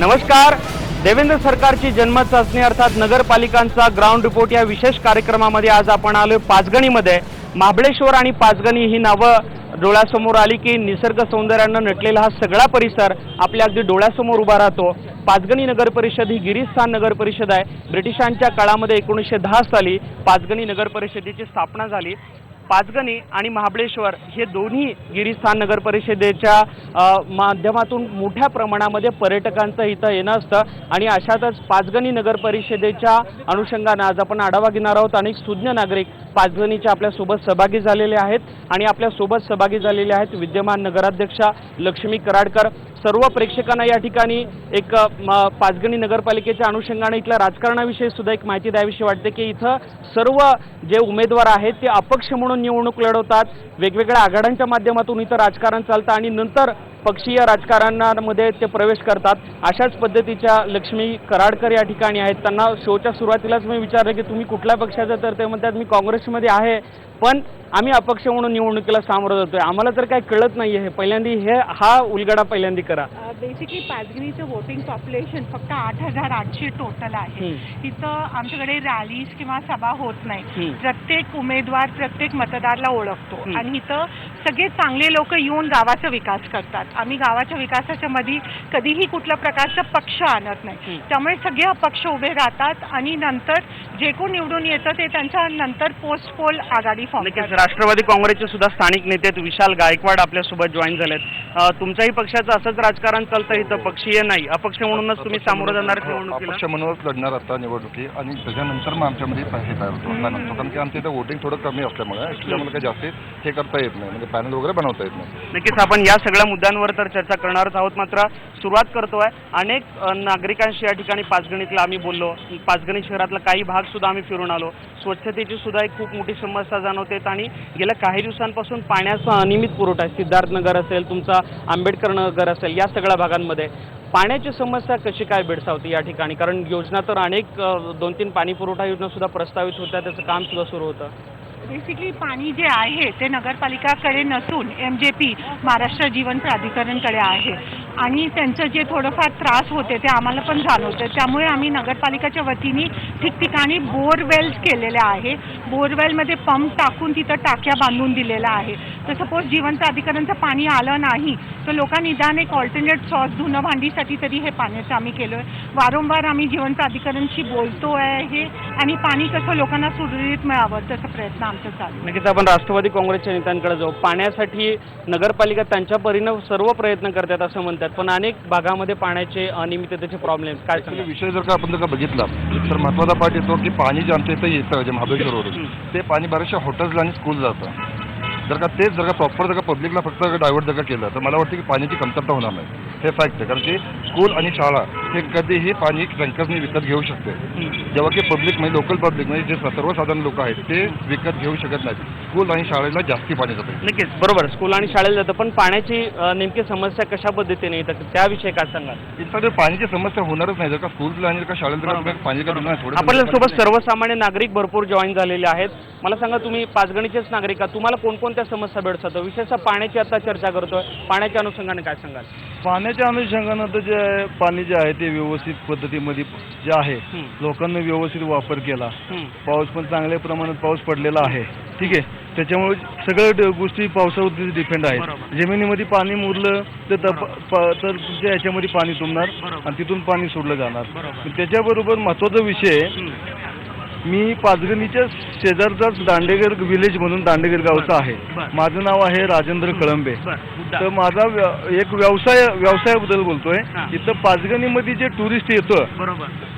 नमस्कार. देवेंद्र सरकारची जन्मचाचणी अर्थात नगरपालिकांचा ग्राउंड रिपोर्ट या विशेष कार्यक्रमामध्ये आज आपण आलोय पाचगणीमध्ये. महाबळेश्वर आणि पाचगणी ही नावं डोळ्यासमोर आली की निसर्ग सौंदर्यानं नटलेला हा सगळा परिसर आपल्या अगदी डोळ्यासमोर उभा राहतो. पाचगणी नगर परिषद ही गिरीस्थान नगर परिषद आहे. ब्रिटिशांच्या काळामध्ये 1910 साली पाचगणी नगर परिषदेची स्थापना झाली. पाचगणी आणि महाबळेश्वर हे दोन्ही गिरीस्थान नगर परिषदेच्या माध्यमातून मोठ्या प्रमाणामध्ये पर्यटकांचं इथं येणं असतं आणि अशातच पाचगणी नगर परिषदेच्या अनुषंगानं आज आपण आढावा घेणार आहोत. अनेक सुज्ञ नागरिक पाचगणीच्या आपल्यासोबत सहभागी झालेले आहेत आणि आपल्यासोबत सहभागी झालेले आहेत विद्यमान नगराध्यक्षा लक्ष्मी कराडकर. सर्व प्रेक्षकांना या ठिकाणी एक पाचगणी नगरपालिकेच्या अनुषंगाने इथल्या राजकारणाविषयी सुद्धा एक माहिती द्यावीशी वाटते की इथं सर्व जे उमेदवार आहेत ते अपक्ष म्हणून निवडणूक लढवतात. वेगवेगळ्या आघाड्यांच्या माध्यमातून इथं राजकारण चालतं आणि नंतर पक्षीय राजकारणामध्ये ते प्रवेश करतात. अशाच पद्धतीच्या लक्ष्मी कराडकर या ठिकाणी आहेत. त्यांना शोच्या सुरुवातीलाच मी विचारलं की तुम्ही कुठल्या पक्षाचं, तर ते म्हणतात मी काँग्रेसमध्ये आहे पण आम्ही अपक्ष म्हणून निवडणुकीला सामोरं जातोय. आम्हाला तर काही कळत नाही आहे. पहिल्यांदा हा उलगडा पहिल्यांदा करा. बेसिकली पाचगणीचं वोटिंग पॉप्युलेशन फक्त 8,800 टोटल आहे. इथं आमच्याकडे रॅलीज किंवा सभा होत नाही. प्रत्येक उमेदवार प्रत्येक मतदाराला ओळखतो आणि इथं सगळे चांगले लोक येऊन गावाचा विकास करतात. आम्ही गावाच्या विकासाच्या मध्ये कधीही कुठल्या प्रकारचा पक्ष आणत नाही. त्यामुळे सगळे अपक्ष उभे राहतात आणि नंतर जे कोण निवडून येतं ते त्यांच्या नंतर पोस्ट पोल आघाडी फॉर्म करतात. राष्ट्रवादी काँग्रेसचे सुद्धा स्थानिक नेते विशाल गायकवाड आपल्यासोबत जॉईन झालेत. तुमच्याही पक्षाचं असंच राजकारण चालतं इथं, पक्षीय नाही अपक्ष म्हणूनच तुम्ही सामोरं जाणार निवडणुकीला? अपक्ष म्हणूनच लढणार आता निवडणुकी आणि त्याच्यानंतर मग आमच्यामध्ये हे तयार होतो कारण की आमच्या इथं वोटिंग थोडं कमी असल्यामुळे ॲक्च्युली आम्हाला काही जास्त हे करता येत नाही, म्हणजे पॅनल वगैरे बनवता येत नाही. नक्कीच आपण या सगळ्या मुद्द्यांवर तर चर्चा करणारच आहोत. मात्र सुरुवात करतोय अनेक नागरिकांशी या ठिकाणी पाचगणीतला आम्ही बोललो. पाचगणी शहरातला काही भाग सुद्धा आम्ही फिरून आलो. स्वच्छतेची सुद्धा एक खूप मोठी समस्या जाणवते आणि गेल्या काही दिवसांपासून पाण्याचा अनियमित पुरवठा आहे. सिद्धार्थनगर असेल, तुमचा आंबेडकर नगर असेल, या सगळ्या भागांमध्ये पाण्याची समस्या कशी काय भेडसावते या ठिकाणी? कारण योजना तर अनेक 2-3 पाणी पुरवठा योजना सुद्धा प्रस्तावित होत्या, त्याचं काम सुद्धा सुरू होतं. बेसिकली पाणी जे आहे ते नगरपालिकाकडे नसून MJP महाराष्ट्र जीवन प्राधिकरणकडे आहे आणि त्यांचं जे थोडंफार त्रास होते ते आम्हाला पण जाणवतं. त्यामुळे आम्ही नगरपालिकाच्या वतीने ठिकठिकाणी बोरवेल्स केलेल्या आहे. बोरवेलमध्ये पंप टाकून तिथं टाक्या बांधून दिलेल्या आहे. तर सपोज जीवन प्राधिकरणचं पाणी आलं नाही तर लोकांनी निदान एक ऑल्टरनेट सॉर्स धुणं भांडीसाठी तरी हे पाण्याचं आम्ही केलं आहे. वारंवार आम्ही जीवन प्राधिकरणशी बोलतो आहे आणि पाणी कसं लोकांना सुरळीत मिळावं तसा प्रयत्न आमचा चालू. नक्कीच आपण राष्ट्रवादी काँग्रेसच्या नेत्यांकडे जाऊ. पाण्यासाठी नगरपालिका त्यांच्या परीनं सर्व प्रयत्न करतात असं म्हणतात, पण अनेक भागामध्ये पाण्याचे अनियमिततेचे प्रॉब्लेम काय सांगा? विषय जर का आपण जर का बघितला तर महत्त्वाचा पार्ट येतो की पाणी जे आमच्या इथं येतं जे महाबळेश्वरवरून ते पाणी बऱ्याचशा हॉटेल्स आणि स्कूल जातं. जर का तेच जर का प्रॉपर जर का पब्लिकला फक्त डायव्हर्ट जर का केलं तर मला वाटतं की पाण्याची कमतरता होणार नाही. हे फॅक्ट आहे कारण की स्कूल आणि शाळा हे कधीही पाणी टँकर्सनी विकत घेऊ शकते, जेव्हा की पब्लिक म्हणजे लोकल पब्लिक म्हणजे जे सर्वसाधारण लोक आहेत ते विकत घेऊ शकत नाहीत. स्कूल आणि शाळेला जास्ती पाणी जातं. नक्कीच बरोबर, स्कूल आणि शाळेला जातं, पण पाण्याची नेमकी समस्या कशा पद्धतीने येतात त्याविषयी काय सांगाल? इथं पाण्याची समस्या होणारच नाही जर का स्कूल आणि जर का शाळेला जर पाणी का थोडं. आपल्यासोबत सर्वसामान्य नागरिक भरपूर जॉईन झालेले आहेत. मला सांगा, तुम्ही पाचगणीचेच नागरिक आहात, तुम्हाला कोणकोणत्या समस्या भेडसावतात? विशेषतः पाण्याची आता चर्चा करतोय, पाण्याच्या अनुषंगाने काय सांगाल? पाण्याच्या अनुषंगानं तर जे पाणी जे आहे ते व्यवस्थित पद्धतीमध्ये जे आहे लोकांनी व्यवस्थित वापर केला. पाऊस पण चांगल्या प्रमाणात पाऊस पडलेला आहे, ठीक आहे. त्याच्यामुळे सगळ्या गोष्टी पावसावरती डिपेंड आहेत. जमिनीमध्ये पाणी मुरलं तर तुमच्या ह्याच्यामध्ये पाणी तुंबणार आणि तिथून पाणी सोडलं जाणार. त्याच्याबरोबर महत्त्वाचा विषय, मी पाचगणीच्या शेजारचाच दांडेगर विलेज म्हणून दांडेगर गावचा आहे. माझं नाव आहे राजेंद्र कळंबे. तर माझा एक व्यवसायाबद्दल बोलतोय. इथं पाचगणीमध्ये जे टुरिस्ट येतं,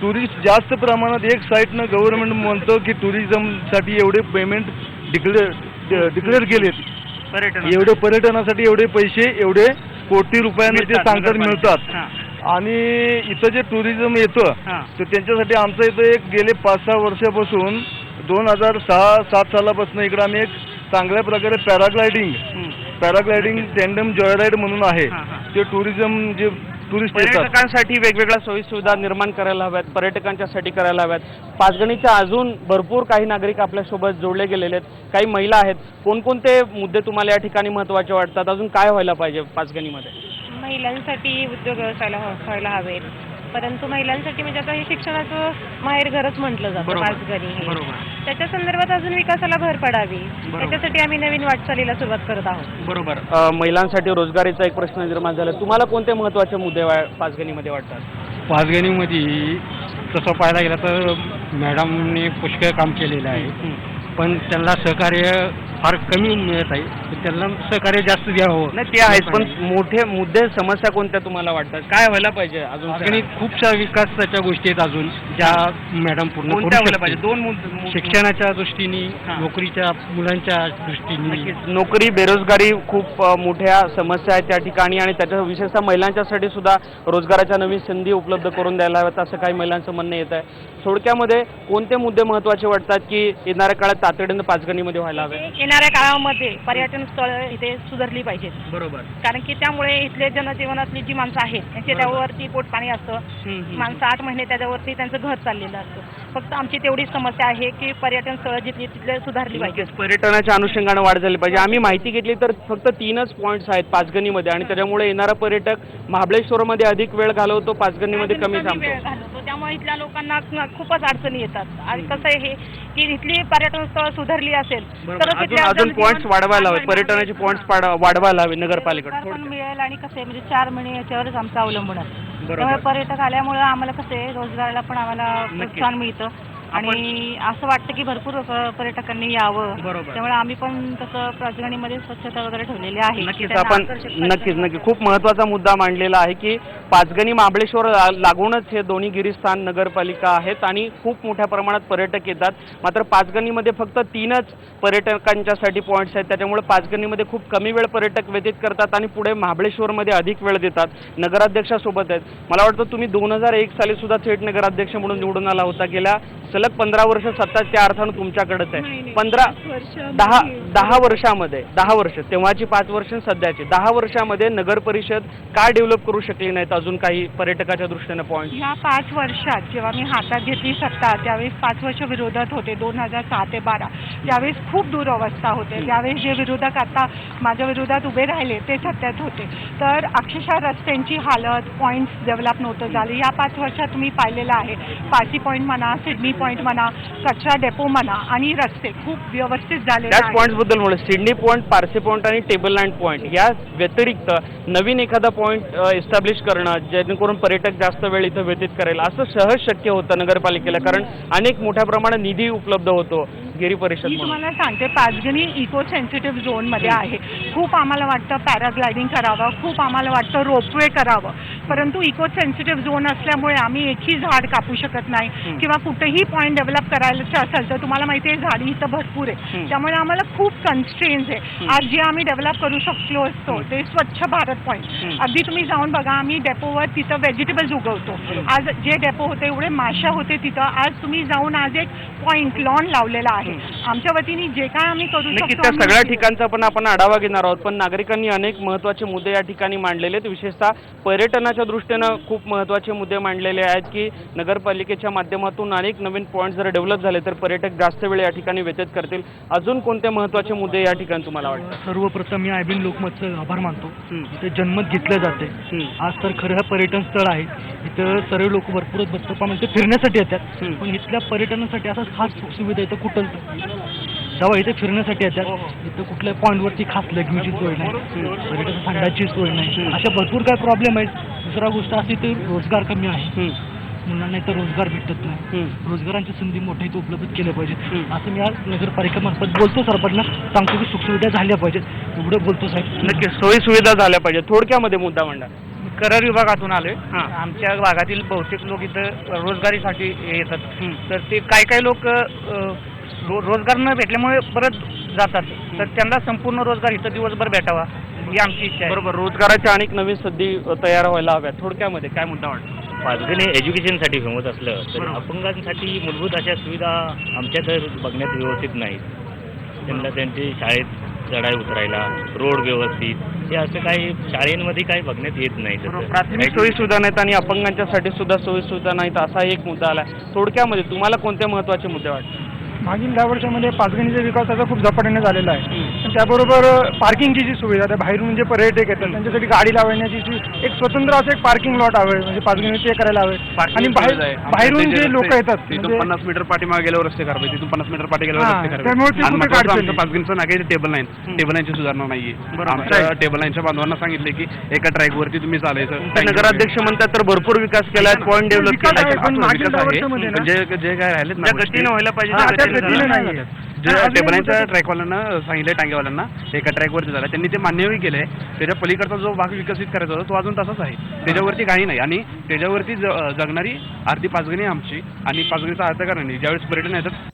टुरिस्ट जास्त प्रमाणात एक साईडनं गव्हर्नमेंट म्हणतं की टुरिझमसाठी एवढे पेमेंट डिक्लेअर केलेत, एवढे पर्यटनासाठी एवढे पैसे एवढे कोटी रुपयांना ते सांगतात मिळतात. आणि इथं जे टुरिझम येतं तर त्यांच्यासाठी आमचं इथं एक गेले 5-6 वर्षापासून 2006-07 सालापासून इकडं आम्ही एक चांगल्या प्रकारे पॅराग्लायडिंग टँडम जॉयराईड म्हणून आहे. ते टुरिझम जे टुरिस्ट पर्यटकांसाठी वेगवेगळ्या सोयीसुविधा निर्माण करायला हव्यात, पर्यटकांच्यासाठी करायला हव्यात. पाचगणीच्या अजून भरपूर काही नागरिक आपल्यासोबत जोडले गेलेले आहेत, काही महिला आहेत. कोणकोणते मुद्दे तुम्हाला या ठिकाणी महत्त्वाचे वाटतात? अजून काय व्हायला पाहिजे पाचगणीमध्ये? महिलांसाठी उद्योग व्यवसायाला व्हायला हवेत. परंतु महिलांसाठी म्हणजे आता हे शिक्षणाचं माहेर घरच म्हटलं जातं बरोबर. पाचगणी हे. बरोबर त्याच्या संदर्भात अजून विकासाला भर पडावी त्याच्यासाठी आम्ही नवीन वाटचालीला सुरुवात करत आहोत. बरोबर. महिलांसाठी रोजगारीचा एक प्रश्न निर्माण झाला. तुम्हाला कोणते महत्त्वाचे मुद्दे पाचगणीमध्ये वाटतात? पाचगणीमध्ये तसं पाहायला गेलं तर मॅडमने पुष्कळ काम केलेलं आहे, पण त्यांना सहकार्य फार कमी मिळत आहे. तर त्यांना सहकार्य जास्त द्यावं. नाही ते आहेच, पण मोठे मुद्दे समस्या कोणत्या तुम्हाला वाटतात? काय व्हायला पाहिजे अजून? पाचगणीत खूपशा विकासाच्या गोष्टी आहेत अजून ज्या मॅडम पूर्ण करू कोणत्या व्हायला शकतील. पाहिजे? दोन मुद्दे. शिक्षणाच्या दृष्टीने, हां. नोकरीच्या मुलांच्या दृष्टीने. नक्कीच. नोकरी, बेरोजगारी खूप मोठ्या समस्या आहेत त्या ठिकाणी आणि त्याच्या विशेषतः महिलांच्यासाठी सुद्धा रोजगाराच्या नवीन संधी उपलब्ध करून द्यायला हव्यात असं काही महिलांचं म्हणणं येत आहे. थोडक्यामध्ये कोणते मुद्दे महत्त्वाचे वाटतात की येणाऱ्या काळात तातडीनं पाचगणीमध्ये व्हायला हवे? येणाऱ्या काळामध्ये पर्यटन स्थळ इथे सुधारली पाहिजेत, बरोबर. कारण की त्यामुळे इथले जनजीवनातली जी माणसं आहेत त्यांचे त्यावरती पोट पाणी असतं. माणसं 8 महिने त्याच्यावरती त्यांचं घर चाललेलं असतं. फक्त आमची तेवढीच समस्या आहे की पर्यटन स्थळ जिथली तिथले सुधारली पाहिजे. नक्कीच पर्यटनाच्या अनुषंगानं वाढ झाली पाहिजे. आम्ही माहिती घेतली तर फक्त 3च पॉईंट्स आहेत पाचगणीमध्ये आणि त्याच्यामुळे येणारा पर्यटक महाबळेश्वरमध्ये अधिक वेळ घालवतो, पाचगणीमध्ये कमी वेळ थांबतो. घालवतो. त्यामुळे इथल्या लोकांना खूपच अडचणी येतात. आणि कसं आहे हे की इथली पर्यटन स्थळ सुधारली असेल बरोबर. तरच इथल्या अजून जनजीवन पॉईंट्स वाढवायला हवे, पर्यटनाचे पॉईंट्स वाढवायला हवे रोजगार नगरपालिकेकडे. पण मिळेल आणि कसं आहे म्हणजे 4 महिने याच्यावरच आमचं अवलंबून आहे. बरोबर. त्यामुळे पर्यटक आल्यामुळे आम्हाला कसं आहे रोजगाराला पण आम्हाला नक्कीच. प्रोत्साहन मिळतं आणि असं वाटतं की भरपूर पर्यटकांनी यावं. बरोबर. त्यामुळे आम्ही पण तसं पाचगणीमध्ये स्वच्छता वगैरे ठेवलेली आहे. नक्कीच त्यांना आपण आकर्षक पर्यटन नक्कीच खूप महत्त्वाचा मुद्दा मांडलेला आहे की पाचगणी महाबळेश्वर लागूनच हे दोन्ही गिरीस्थान नगरपालिका आहेत आणि खूप मोठ्या प्रमाणात पर्यटक येतात. मात्र पाचगणीमध्ये फक्त 3च पर्यटकांच्यासाठी पॉईंट्स आहेत. त्याच्यामुळे पाचगणीमध्ये खूप कमी वेळ पर्यटक व्यतीत करतात आणि पुढे महाबळेश्वरमध्ये अधिक वेळ देतात. नगराध्यक्षासोबत आहेत. मला वाटतं तुम्ही 2001 साली सुद्धा थेट नगराध्यक्ष म्हणून निवडून आला होता. गेल्या सलग 15 वर्ष सत्ता त्या अर्थानं तुमच्याकडेच आहे. 10 वर्षामध्ये 10 वर्ष तेव्हाची 5 वर्ष सध्याची 10 वर्षामध्ये नगर परिषद काय डेव्हलप करू शकली नाहीत अजून काही पर्यटकाच्या दृष्टीने पॉईंट? या 5 वर्षात जेव्हा मी हातात घेतली सत्ता त्यावेळेस 5 वर्ष विरोधात होते 2006 ते 12. त्यावेळेस खूप दुरवस्था होते. त्यावेळेस जे विरोधक आता माझ्या विरोधात उभे राहिले ते सत्यात होते. तर अक्षरशः रस्त्यांची हालत, पॉईंट्स डेव्हलप नव्हतं झाले. या 5 वर्षात तुम्ही पाहिलेलं आहे. पारसी पॉईंट म्हणा, सिडनी पॉईंट म्हणा, कचरा डेपो म्हणा आणि रस्ते खूप व्यवस्थित झालेले त्याच आहेत. पॉईंट्स बद्दल म्हणलं सिडनी पॉईंट, पारसी पॉईंट आणि टेबल लँड पॉईंट या व्यतिरिक्त नवीन एखादा पॉईंट एस्टॅब्लिश करणं जेणेकरून पर्यटक जास्त वेळ इथं व्यतीत करेल असं सहज शक्य होतं नगरपालिकेला, कारण अनेक मोठ्या प्रमाणात निधी उपलब्ध होतो गिरी परिषद मी म्हणून. तुम्हाला सांगते पाचगणी इको सेन्सिटिव्ह झोनमध्ये आहे. खूप आम्हाला वाटतं पॅराग्लायडिंग करावं, खूप आम्हाला वाटतं रोपवे करावं, परंतु इको सेन्सिटिव्ह झोन असल्यामुळे आम्ही एकही झाड कापू शकत नाही किंवा कुठेही पॉईंट डेव्हलप करायचं असेल तर तुम्हाला माहिती आहे झाडी इथं भरपूर आहे. त्यामुळे आम्हाला खूप कन्स्ट्रेन्स आहे. आज जे आम्ही डेव्हलप करू शकलो असतो ते स्वच्छ भारत पॉईंट. अगदी तुम्ही जाऊन बघा, आम्ही डेपोवर तिथं व्हेजिटेबल्स उगवतो. आज जे डेपो होते एवढे माशा होते तिथं, आज तुम्ही जाऊन आज एक पॉईंट लॉन लावलेला आहे. आमच्या वतीने जे काय आम्ही करू नक्कीच शकतो त्या आम्ही सगळ्या केलं. ठिकाणचा पण आपण आढावा घेणार आहोत. पण नागरिकांनी अनेक महत्त्वाचे मुद्दे या ठिकाणी मांडलेले आहेत. विशेषतः पर्यटनाच्या दृष्टीनं खूप महत्त्वाचे मुद्दे मांडलेले आहेत की नगरपालिकेच्या माध्यमातून अनेक नवीन पॉईंट जर डेव्हलप झाले तर पर्यटक जास्त वेळ या ठिकाणी व्यतीत करतील. अजून कोणते महत्त्वाचे मुद्दे या ठिकाणी तुम्हाला वाटतात? सर्वप्रथम मी आयबीन लोकमतचं आभार मानतो. इथे जन्मत घेतलं जाते. आज तर खरं हे पर्यटन स्थळ आहे. इथं सर्व लोक भरपूर बत्तपामध्ये फिरण्यासाठी येतात, पण इथल्या पर्यटनासाठी असं खास सुविधा इथं कुठं जेव्हा इथे फिरण्यासाठी येतात इथं कुठल्या पॉईंटवरती खास लग्नीची सोय नाही, पर्यटन संडाची सोय नाही, अशा भरपूर काय प्रॉब्लेम आहेत. दुसरा गोष्ट अशी तर रोजगार कमी आहे. मुलांना इथं रोजगार भेटत नाही. रोजगारांची संधी मोठ्या इथं उपलब्ध केल्या पाहिजेत असं मी आज नगरपालिकेमार्फत बोलतो. सरपंचला सांगतो की सुखसुविधा झाल्या पाहिजेत एवढं बोलतो साहेब. नक्कीच सोयी सुविधा झाल्या पाहिजे. थोडक्यामध्ये मुद्दा मांडा. करार विभागातून आलोय. हां. आमच्या भागातील बहुतेक लोक इथं रोजगारीसाठी येतात. तर ते काही लोक रोजगार न भेटल्यामुळे परत जातात. तर त्यांना संपूर्ण रोजगार इथं दिवसभर भेटावा ही आमची इच्छा आहे. बरोबर. रोजगाराच्या अनेक नवीन संधी तयार व्हायला हव्यात. थोडक्यामध्ये काय मुद्दा वाटतो? पाचगणी एज्युकेशनसाठी फेमस असलं तर अपंगांसाठी मूलभूत अशा सुविधा आमच्या तर बघण्यात व्यवस्थित नाहीत. त्यांना त्यांची शाळेत चढाई उतरायला रोड व्यवस्थित हे असं काही शाळेमध्ये काही बघण्यात येत नाही. प्राथमिक सोयी सुविधा नाहीत आणि अपंगांच्यासाठी सुद्धा सोयी सुविधा नाहीत असा एक मुद्दा आला. थोडक्यामध्ये तुम्हाला कोणते महत्त्वाचे मुद्दे वाटतात? मागील 10 वर्षामध्ये पाचगणीचा विकास त्याचा खूप झपाट्याने झालेला आहे. पण त्याबरोबर पार्किंगची जी सुविधा आहे, बाहेरून जे पर्यटक येतात त्यांच्यासाठी गाडी लावण्याची एक स्वतंत्र असं एक पार्किंग लॉट हवं म्हणजे पाचगणी ते करायला हवे. आणि बाहेरून जे लोक येतात तिथून 50 मीटर पाठीमागे गेल्यावर रस्ते खराब आहे, तिथून 50 मीटर पाठी गेल्यावर रस्ते खराब त्यामुळे ते आणि कुठे महत्त्वाचं काढतील? आमचं पाचगणीचं नागे टेबल लाईनची सुधारणा नाहीये. आमच्या टेबल लाईनच्या बांधवांना सांगितले की एका ट्रॅकवरती तुम्ही चालायचं. ते नगराध्यक्ष म्हणतात तर भरपूर विकास केला आहे, पॉईंट डेव्हलप विकास केला आहे, पण विकास मागील 10 आहे. वर्षामध्ये ना जे काय राहिलेत ना ज्या गतीनं व्हायला पाहिजे हा, त्या त्या गतीनं गतीनं झालं. नाहीये. जे अजून टेबल लाईनच्या एक ट्रॅकवाल्यांना सांगितले टांगेवाल्यांना एका ट्रॅकवरती झाला, त्यांनी ते मान्यही केलंय. त्याच्या पलीकडचा जो भाग विकसित करायचा होता तो अजून तसाच आहे, त्याच्यावरती काही नाही. आणि त्याच्यावरती जगणारी अर्धी पाचगणी आमची आणि पाचगणीचा अर्थ कारण नाही. ज्यावेळेस पर्यटन येतात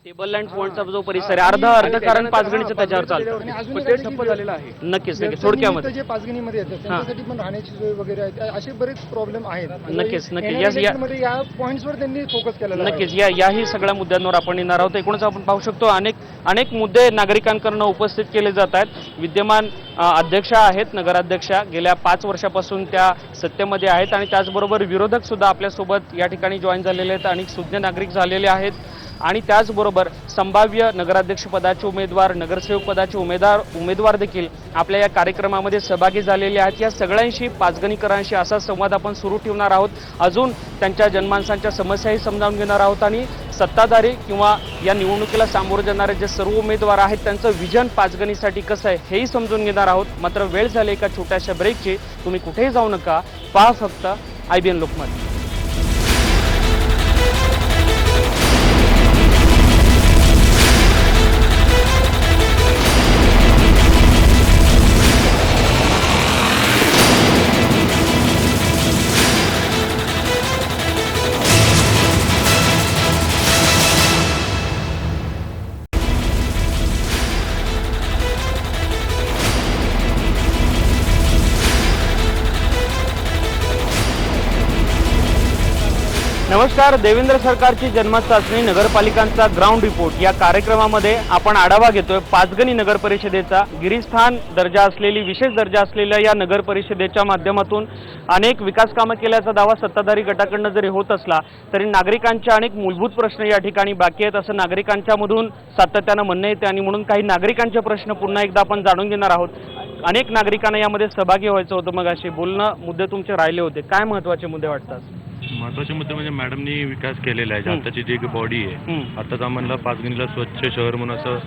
टेबल लँड पॉईंटचा जो परिसर आहे अर्ध कारण पाचगणीचं त्याच्यावर चालतं. ठप्प झालेला आहे. नक्कीच थोडक्यामध्ये जे पाचगणीमध्ये येतात त्यांच्यासाठी पण राहण्याची सोय वगैरे आहे, असे बरेच प्रॉब्लेम आहेत. नक्कीच. या पॉईंट्सवर त्यांनी फोकस केलेला आहे. नक्कीच याही सगळ्या मुद्द्यांवर आपण येणार आहोत. एकूणच आपण पाहू शकतो अनेक मुद्दे नागरिकांकडून उपस्थित केले जात आहेत. विद्यमान अध्यक्षा आहेत, नगराध्यक्षा गेल्या 5 वर्षापासून त्या सत्तेमध्ये आहेत आणि त्याचबरोबर विरोधक सुद्धा आपल्यासोबत या ठिकाणी जॉईन झालेले आहेत. अनेक सुज्ञ नागरिक झालेले आहेत आणि त्याचबरोबर संभाव्य नगराध्यक्षपदाचे उमेदवार, नगरसेवक पदाचे उमेदवार देखील आपल्या या कार्यक्रमामध्ये सहभागी झालेले आहेत. या सगळ्यांशी पाचगणीकरांशी असा संवाद आपण सुरू ठेवणार आहोत. अजून त्यांच्या जनमानसांच्या समस्याही समजावून घेणार आहोत आणि सत्ताधारी किंवा या निवडणुकीला सामोरे जाणारे जे सर्व उमेदवार आहेत त्यांचं विजन पाचगणीसाठी कसं आहे हेही समजून घेणार आहोत. मात्र वेळ झाली एका छोट्याशा ब्रेकची. तुम्ही कुठेही जाऊ नका, पहा फक्त IBN लोकमत. नमस्कार. देवेंद्र सरकारची जन्मत चाचणी नगरपालिकांचा ग्राउंड रिपोर्ट या कार्यक्रमामध्ये आपण आढावा घेतोय पाचगणी नगर परिषदेचा. गिरीस्थान दर्जा असलेली, विशेष दर्जा असलेल्या या नगर परिषदेच्या माध्यमातून अनेक विकास कामं केल्याचा दावा सत्ताधारी गटाकडनं जरी होत असला तरी नागरिकांचे अनेक मूलभूत प्रश्न या ठिकाणी बाकी आहेत असं नागरिकांच्या मधून सातत्यानं म्हणणं येते आणि म्हणून काही नागरिकांचे प्रश्न पुन्हा एकदा आपण जाणून घेणार आहोत. अनेक नागरिकांना यामध्ये सहभागी व्हायचं होतं. मग असे मुद्दे तुमचे राहिले होते. काय महत्त्वाचे मुद्दे वाटतात? महत्त्वाचे मुद्दे म्हणजे मॅडमनी विकास केलेला आहे. आताची जी बॉडी आहे, आताच आम्हाला पाचगणीला स्वच्छ शहर म्हणून असं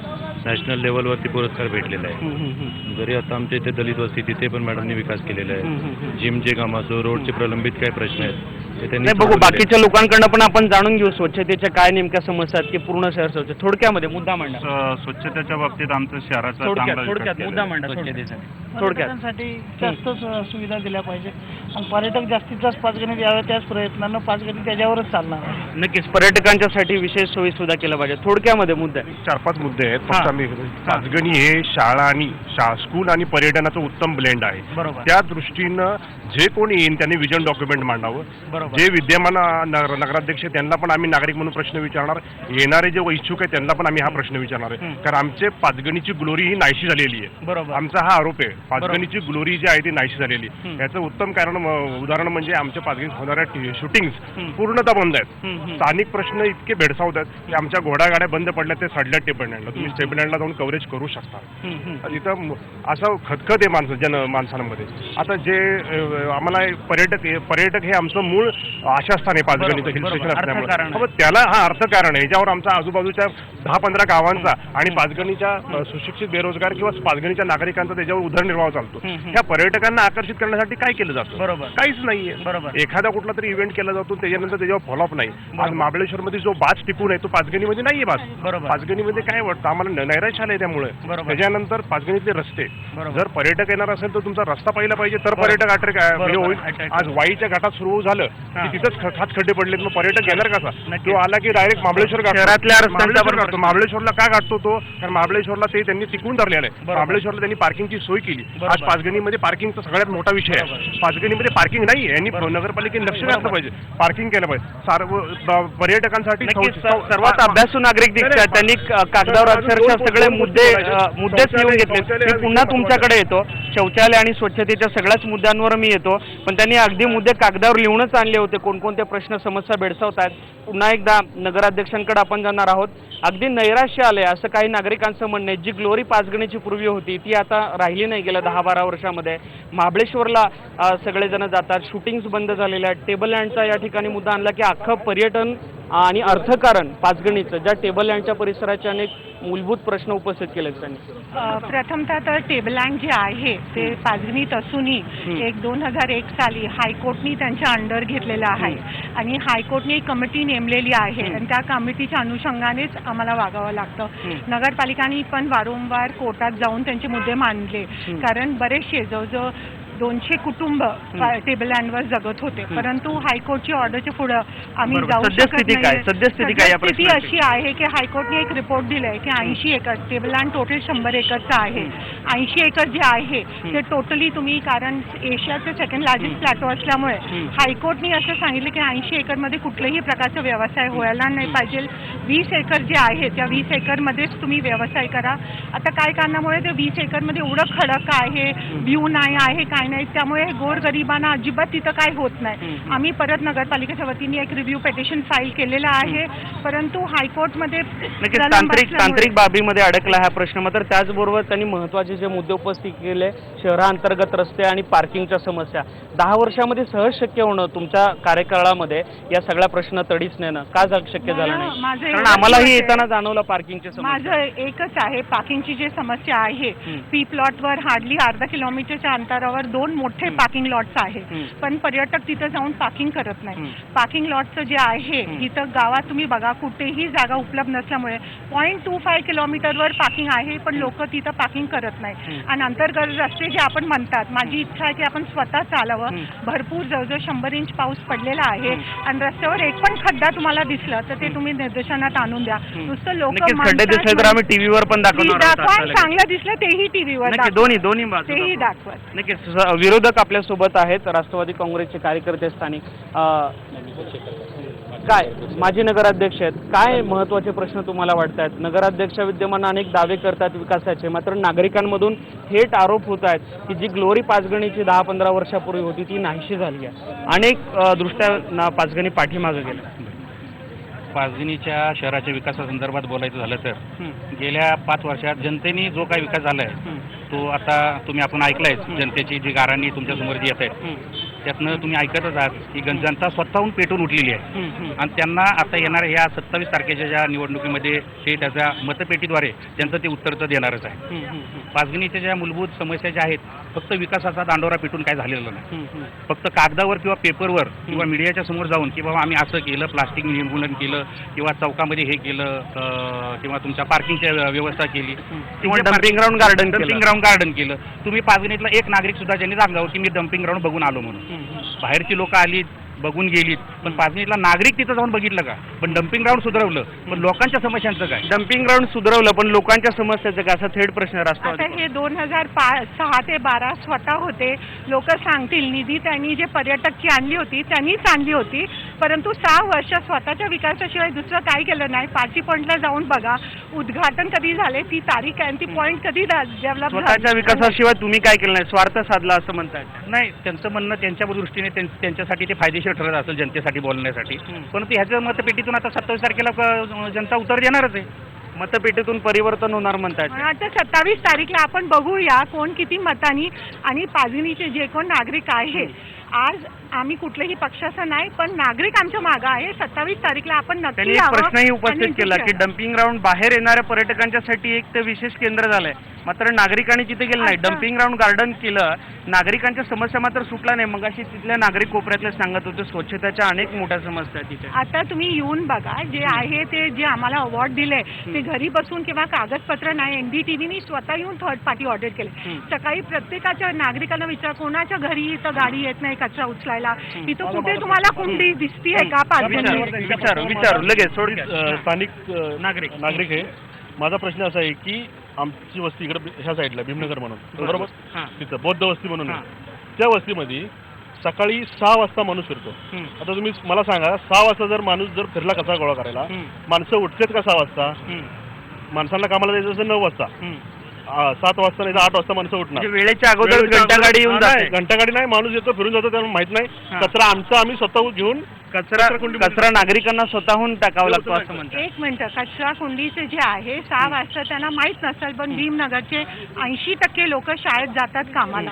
नॅशनल लेवलवरती पुरस्कार भेटलेला आहे. जरी आता आमच्या इथे दलित वस्ती तिथे पण मॅडमनी विकास केलेला आहे. जिमचे काम असो, रोडचे प्रलंबित काय प्रश्न आहेत ते त्यांनी नाही बघू, बाकीच्या लोकांकडनं पण आपण जाणून घेऊ स्वच्छतेच्या काय नेमक्या समस्या आहेत की पूर्ण शहर स्वच्छ. थोडक्यामध्ये मुद्दा मांडा. स्वच्छतेच्या बाबतीत आमचं शहराचा थोडक्यात मुद्दा मांडा. पर्यटकांसाठी जास्त सुविधा दिल्या पाहिजे आणि पर्यटक जास्तीत जास्त पाचगणीत यावे त्याच प्रयत्नानं पाचगणी त्याच्यावरच चालणार आहे. नक्कीच पर्यटकांच्यासाठी विशेष सोयी सुद्धा केल्या पाहिजे. थोडक्यामध्ये मुद्दा 4-5 मुद्दे आहेत. फक्त आम्ही पाचगणी हे शाळा आणि स्कूल आणि पर्यटनाचं उत्तम ब्लेंड आहे. बरोबर. त्या दृष्टीनं जे कोणी येईन त्यांनी विजन डॉक्युमेंट मांडावं. बरोबर. जे विद्यमान नगराध्यक्ष त्यांना पण आम्ही नागरिक म्हणून प्रश्न विचारणार. येणारे जे इच्छुक आहेत त्यांना पण आम्ही हा प्रश्न विचारणार आहे. कारण आमचे पाचगणीची ग्लोरी ही नाहीशी झालेली आहे. बरोबर. आमचा हा आरोप आहे. पाचगणीची ग्लोरी जी आहे ती नाहीशी झालेली. याचं उत्तम उदाहरण म्हणजे आमच्या पाचगणीत होणाऱ्या शूटिंग्स पूर्णतः बंद आहेत. स्थानिक प्रश्न इतके भेडसावत आहेत की आमच्या घोडागाड्या बंद पडल्या ते सडल्या टेबल लँडला. तुम्ही टेबल लँडला जाऊन कव्हरेज करू शकता. इथं असं खतखत आहे माणसांमध्ये. आता जे आम्हाला पर्यटक हे आमचं मूळ आशास्थान आहे पाचगणीचं, हिल स्टेशन असल्यामुळे त्याला हा अर्थकारण आहे. याच्यावर आमचा आजूबाजूच्या 10-15 गावांचा आणि पाचगणीच्या सुशिक्षित बेरोजगार किंवा पाचगणीच्या नागरिकांचा त्याच्यावर उदरनिर्वाह चालतो. ह्या पर्यटकांना आकर्षित करण्यासाठी काय केलं जातं? बरोबर. काहीच नाहीये. बरोबर. एखादा कुठला तरी इव्हेंट केला जातो त्याच्यानंतर त्याच्यावर फॉलोअप नाही. आज महाबळेश्वरमध्ये जो बाज टिकून आहे तो पाचगणीमध्ये नाहीये. बरोबर. पाचगणीमध्ये काय वाटतं आम्हाला नैराश्य आलंय त्यामुळे. त्याच्यानंतर पाचगणीतले रस्ते, जर पर्यटक येणार असेल तर तुमचा रस्ता पाहिला पाहिजे तर पर्यटक अट्रॅक्ट होईल. आज वाईच्या घाटात सुरू झालं की तिथंच खास खड्डे पडलेत. मग पर्यटक येणार कसा? तो आला की डायरेक्ट महाबळेश्वर शहरातल्या गाठतो. महाबळेश्वरला का गाठतो तो? कारण महाबळेश्वरला ते त्यांनी टिकून धरलेलं आहे. महाबळेश्वरला त्यांनी पार्किंगची सोय केली. आज पाचगणीमध्ये पार्किंगचा सगळ्यात मोठा विषय आहे. पाचगणीमध्ये पार्किंग नाही. यांनी नगरपालिकेने लक्ष घातलं पाहिजे, पार्किंग केलं पाहिजे. पर्यटकांसाठी सर्वात अभ्यासू नागरिक दिसतात. त्यांनी कागदावर अक्षरशः सगळे मुद्देच लिहून घेतले. मी पुन्हा तुमच्याकडे येतो. शौचालय आणि स्वच्छतेच्या सगळ्याच मुद्द्यांवर मी येतो, पण त्यांनी अगदी मुद्दे कागदावर लिहूनच आणले होते. कोणकोणते प्रश्न समस्या भेडसावत आहेत. पुन्हा एकदा नगराध्यक्षांकडे आपण जाणार आहोत. अगदी नैराश्य आले असं काही नागरिकांचं म्हणणं आहे. जी ग्लोरी पाचगणीची पूर्वी होती ती आता राहिली नाही गेल्या 10-12 वर्षामध्ये. महाबळेश्वरला सगळेजण जातात, शूटिंग्स बंद झालेल्या आहेत. टेबल लँडचा या ठिकाणी मुद्दा आणला की अख्खं पर्यटन आणि अर्थकारण पाचगणीचं, ज्या टेबल लँडच्या परिसराचे अनेक मूलभूत प्रश्न उपस्थित केले त्यांनी. प्रथमतः तर टेबल लँड जे आहे ते पाचगणीत असूनही 2001 साली हायकोर्टनी त्यांच्या अंडर घेतलेलं आहे आणि हायकोर्टने एक कमिटी नेमलेली आहे आणि त्या कमिटीच्या अनुषंगानेच आम्हाला वागावं लागतं. नगरपालिकांनी पण वारंवार कोर्टात जाऊन त्यांचे मुद्दे मांडले, कारण बरेचसे जवळजवळ 200 कुटुंब टेबल लँडवर जगत होते, परंतु हायकोर्टची ऑर्डरच्या पुढे आम्ही जाऊ शकत नाही. सद्यस्थिती अशी आहे की हायकोर्टने एक रिपोर्ट दिलाय की 80 एकर टेबल लँड टोटल 100 एकरचं आहे. 80 एकर जे आहे ते टोटली तुम्ही, कारण एशियाचं सेकंड लार्जेस्ट प्लॅटो असल्यामुळे हायकोर्टने असं सांगितलं की 80 एकरमध्ये कुठल्याही प्रकारचा व्यवसाय व्हायला नाही पाहिजे. 20 एकर जे आहे त्या 20 एकरमध्येच तुम्ही व्यवसाय करा. आता काय कारणामुळे ते 20 एकरमध्ये एवढं खडक आहे, व्ह्यू नाही आहे, काय नाही, त्यामुळे गोरगरिबांना अजिबात तिथं काय होत नाही. आम्ही परत नगरपालिकेच्या वतीने एक रिव्ह्यू पिटिशन फाईल केलेलं आहे, परंतु हायकोर्टमध्ये तांत्रिक बाबीमध्ये अडकला हा प्रश्न. मात्र त्याचबरोबर त्यांनी महत्त्वाचे जे मुद्दे उपस्थित केले, शहरांतर्गत रस्ते आणि पार्किंगच्या समस्या 10 वर्षामध्ये सहज शक्य होणं तुमच्या कार्यकाळामध्ये या सगळ्या प्रश्न तडीच नेणं का शक्य झालं नाही? कारण आम्हालाही येताना जाणवलं पार्किंगच्या समस्या. माझं एकच आहे, पार्किंगची जी समस्या आहे, पी प्लॉटवर हार्डली अर्धा किलोमीटरच्या अंतरावर 2 मोठे पार्किंग लॉट्स आहेत, पण पर्यटक तिथं जाऊन पार्किंग करत नाही. पार्किंग लॉटचं जे आहे इथं गावात तुम्ही बघा कुठेही जागा उपलब्ध नसल्यामुळे 0.25 किलोमीटरवर पार्किंग आहे, पण लोक तिथं पार्किंग करत नाही. आणि अंतर्गत रस्ते जे आपण म्हणतात, माझी इच्छा आहे की आपण स्वतः चालावं. भरपूर जवळजवळ 100 इंच पाऊस पडलेला आहे आणि रस्त्यावर एक पण खड्डा तुम्हाला दिसला तर ते तुम्ही निदर्शनात आणून द्या. नुसतं लोक खड्डे दिसले तर आम्ही टीव्हीवर पण दाखवा, चांगलं दिसलं तेही टीव्हीवर दोन्ही तेही दाखवत. नक्कीच विरोधक आपल्या सोबत आहेत, राष्ट्रवादी काँग्रेसचे कार्यकर्ते स्थानिक. काय माजी नगराध्यक्ष आहेत, काय महत्त्वाचे प्रश्न तुम्हाला वाटतात? नगराध्यक्ष विद्यमान अनेक दावे करतात विकासाचे, मात्र नागरिकांमधून थेट आरोप होत आहेत की जी ग्लोरी पाचगणीची 10-15 वर्षापूर्वी होती ती नाहीशी झाली आहे. अनेक दृष्ट्या पाचगणी पाठीमागे गेल्या. पाचगणीच्या शहराच्या विकासासंदर्भात बोलायचं झालं तर गेल्या 5 वर्षात जनतेने जो काही विकास झाला आहे तो आता आपण ऐकलाय. जनतेची जी गाराणी तुमच्यासमोर जी येत आहेत त्यातनं तुम्ही ऐकतच आहात की जनता स्वतःहून पेटून उठलेली आहे आणि त्यांना आता येणाऱ्या ह्या 27 तारखेच्या ज्या निवडणुकीमध्ये ते त्याच्या मतपेटीद्वारे त्यांचं ते उत्तर तर देणारच आहे. पाचगणीच्या ज्या मूलभूत समस्या ज्या आहेत फक्त विकासाचा दांडोरा पेटून काय झालेला नाही. फक्त कागदावर किंवा पेपरवर किंवा मीडियाच्या समोर जाऊन की बाबा आम्ही असं केलं, प्लास्टिक निर्मूलन केलं किंवा चौकामध्ये हे केलं किंवा तुमच्या पार्किंगची व्यवस्था केली किंवा डम्पिंग ग्राउंड गार्डन केलं. तुम्ही पाचगणीतला एक नागरिक सुद्धा ज्यांनी सांगावं की मी डम्पिंग ग्राउंड बघून आलो म्हणून. बाहेरची लोक आली बघून गेलीत, पण पाचगणीतला नागरिक तिथं जाऊन बघितलं का? पण डम्पिंग ग्राउंड सुधारवलं, पण लोकांच्या समस्यांचं काय? डम्पिंग ग्राउंड सुधारवलं पण लोकांच्या समस्याचं काय? असा थेट प्रश्न राष्ट्रवादी. आता हे 2006 ते 12 स्वतः होते. लोक सांगतील निधी त्यांनी जे पर्यटकची आणली होती त्यांनीच आणली होती, परंतु 6 वर्ष स्वतःच्या विकासाशिवाय दुसरं काय केलं नाही. पार्टी पॉईंटला जाऊन बघा, उद्घाटन कधी झाले, ती तारीख आहे, ती पॉईंट कधी डेव्हलप. स्वतःच्या विकासाशिवाय तुम्ही काय केलं नाही, स्वार्थ साधला असं म्हणताय? नाही, त्यांचं म्हणणं त्यांच्या दृष्टीने त्यांच्यासाठी ते फायदेशीर ठरत असेल जनतेसाठी बोलण्यासाठी, परंतु ह्याच्या मतपेटीतून आता 27 तारखेला जनता उत्तर देणारच आहे. मतपेटीतून परिवर्तन होणार म्हणतायत. आता 27 तारीखला आपण बघूया कोण किती मतांनी. आणि पाचगणीचे जे कोण नागरिक आहे, आज आम्ही कुठल्याही पक्षाचा नाही पण नागरिक आमच्या मागं आहे. 27 तारीखला आपण नक्की प्रश्नही उपस्थित केला की डम्पिंग ग्राउंड बाहेर येणाऱ्या पर्यटकांच्यासाठी एक तर विशेष केंद्र झालंय, मात्र नागरिकांनी तिथे गेलं नाही. डम्पिंग ग्राउंड गार्डन केलं, नागरिकांच्या समस्या मात्र सुटला नाही. मग अशी तिथल्या नागरिक कोपऱ्यातले सांगत होते स्वच्छतेच्या अनेक मोठ्या समस्या आहेत तिथे. आता तुम्ही येऊन बघा, जे आहे ते जे आम्हाला अवॉर्ड दिले ते घरी बसून किंवा कागदपत्र नाही, NDTVनी स्वतः येऊन थर्ड पार्टी ऑडिट केले. सकाळी प्रत्येकाच्या नागरिकांना विचार कोणाच्या घरी इथं गाडी येत नाही कचरा उचलायला, इथं कुठे तुम्हाला कुंडी दिसतीये का? विचारू लगेच. स्थानिक नागरिक आहे. माझा प्रश्न असा आहे की आमची वस्ती इकडे ह्या साईडला भीमनगर म्हणून, बरोबर, तिथं बौद्ध वस्ती म्हणून त्या वस्तीमध्ये सकाळी 6 वाजता माणूस फिरतो. आता तुम्ही मला सांगा, 6 वाजता जर माणूस जर फिरला कचरा गोळा करायला, माणसं उठतात का 6 वाजता? माणसांना कामाला जायचं असेल 9 वाजता 7 वाजता नाही तर 8 वाजता माणसं उठणार. म्हणजे वेळेच्या अगोदर घंटागाडी येऊन जाते. घंटागाडी नाही, माणूस येतो फिरून जातो, त्यांना माहित नाही. कचरा आमचा आम्ही स्वतः घेऊन कचरा नागरिकांना स्वतःहून टाकावा लागतो असं म्हणतात. एक मिनिट, कचरा कुंडीचे जे आहे 6 वाजता त्यांना माहीत नसेल, पण भीमनगरचे 80% लोक शाळेत जातात कामाला.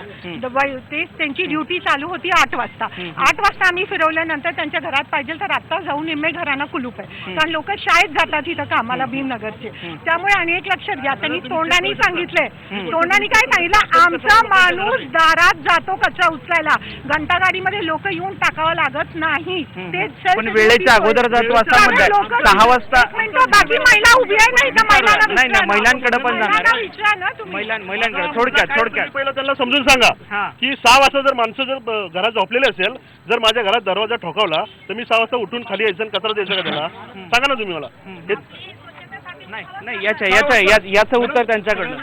ते त्यांची ड्युटी चालू होती 8 वाजता. 8 वाजता आम्ही फिरवल्यानंतर त्यांच्या घरात पाहिजे तर आत्ता जाऊन निम्मे घरांना कुलूप आहे, कारण लोक शाळेत जातात इथं कामाला भीमनगरचे. त्यामुळे आणि एक लक्षात घ्या, त्यांनी तोंडाने सांगितलंय, तोंडाने काय सांगितलं, आमचा माणूस दारात जातो कचरा उचलायला, घंटागाडीमध्ये लोक येऊन टाकावं लागत नाही. पण वेळेच्या अगोदर जातो असं म्हणतात. 6 वाजता बाकी महिला उभी आहे नाही तर नाही ना, महिलांकडे पण जाणार. महिलांकडे थोडक्यात पहिला त्यांना समजून सांगा की 6 वाजता जर माणसं जर घरात झोपलेले असेल, जर माझ्या घरात दरवाजा ठोकावला तर मी 6 वाजता उठून खाली यायचं आणि कचरा द्यायचा का त्यांना? सांगा ना तुम्ही मला. नाही याचं उत्तर त्यांच्याकडनं.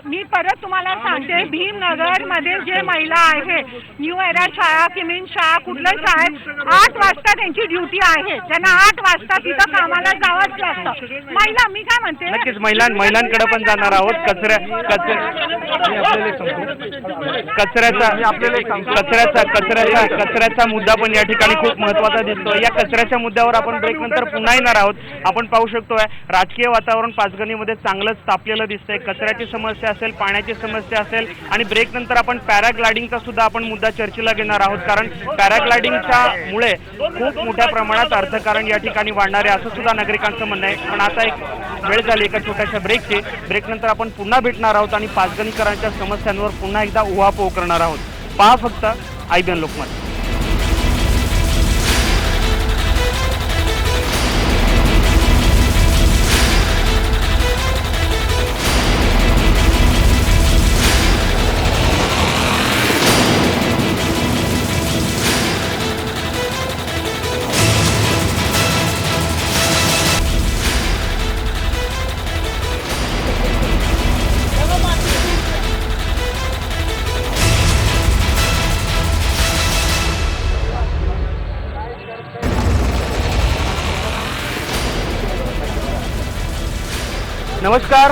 मी परत तुम्हाला सांगते, भीमनगर मध्ये जे महिला आहे, न्यू एरा शाळा, किमीन शाळा, कुठल्याही शाळेत 8 वाजता त्यांची ड्युटी आहे, त्यांना 8 वाजता तिथं कामाला जावंच लागतं. महिला, मी काय म्हणते, नक्कीच महिलांकडे पण जाणार आहोत. कचऱ्याचा मुद्दा पण या ठिकाणी खूप महत्त्वाचा दिसतो. या कचऱ्याच्या मुद्द्यावर आपण ब्रेक नंतर पुन्हा येणार आहोत. आपण पाहू शकतोय राजकीय वातावरण पाचगणीमध्ये चांगलंच तापलेलं दिसतंय. कचऱ्याची समस्या असेल, पाण्याची समस्या असेल, आणि ब्रेक नंतर आपण पॅराग्लायडिंगचा सुद्धा आपण मुद्दा चर्चेला घेणार आहोत, कारण पॅराग्लायडिंगच्या मुळे खूप मोठ्या प्रमाणात अर्थकारण या ठिकाणी वाढणार आहे असं सुद्धा नागरिकांचं म्हणणं आहे. पण आता एक वेळ झाली एका छोट्याशा ब्रेकची. ब्रेक नंतर आपण पुन्हा भेटणार आहोत आणि पाचगणीकरांच्या समस्यांवर पुन्हा एकदा उहापोह करणार आहोत. पहा फक्त IBN लोकमत. नमस्कार.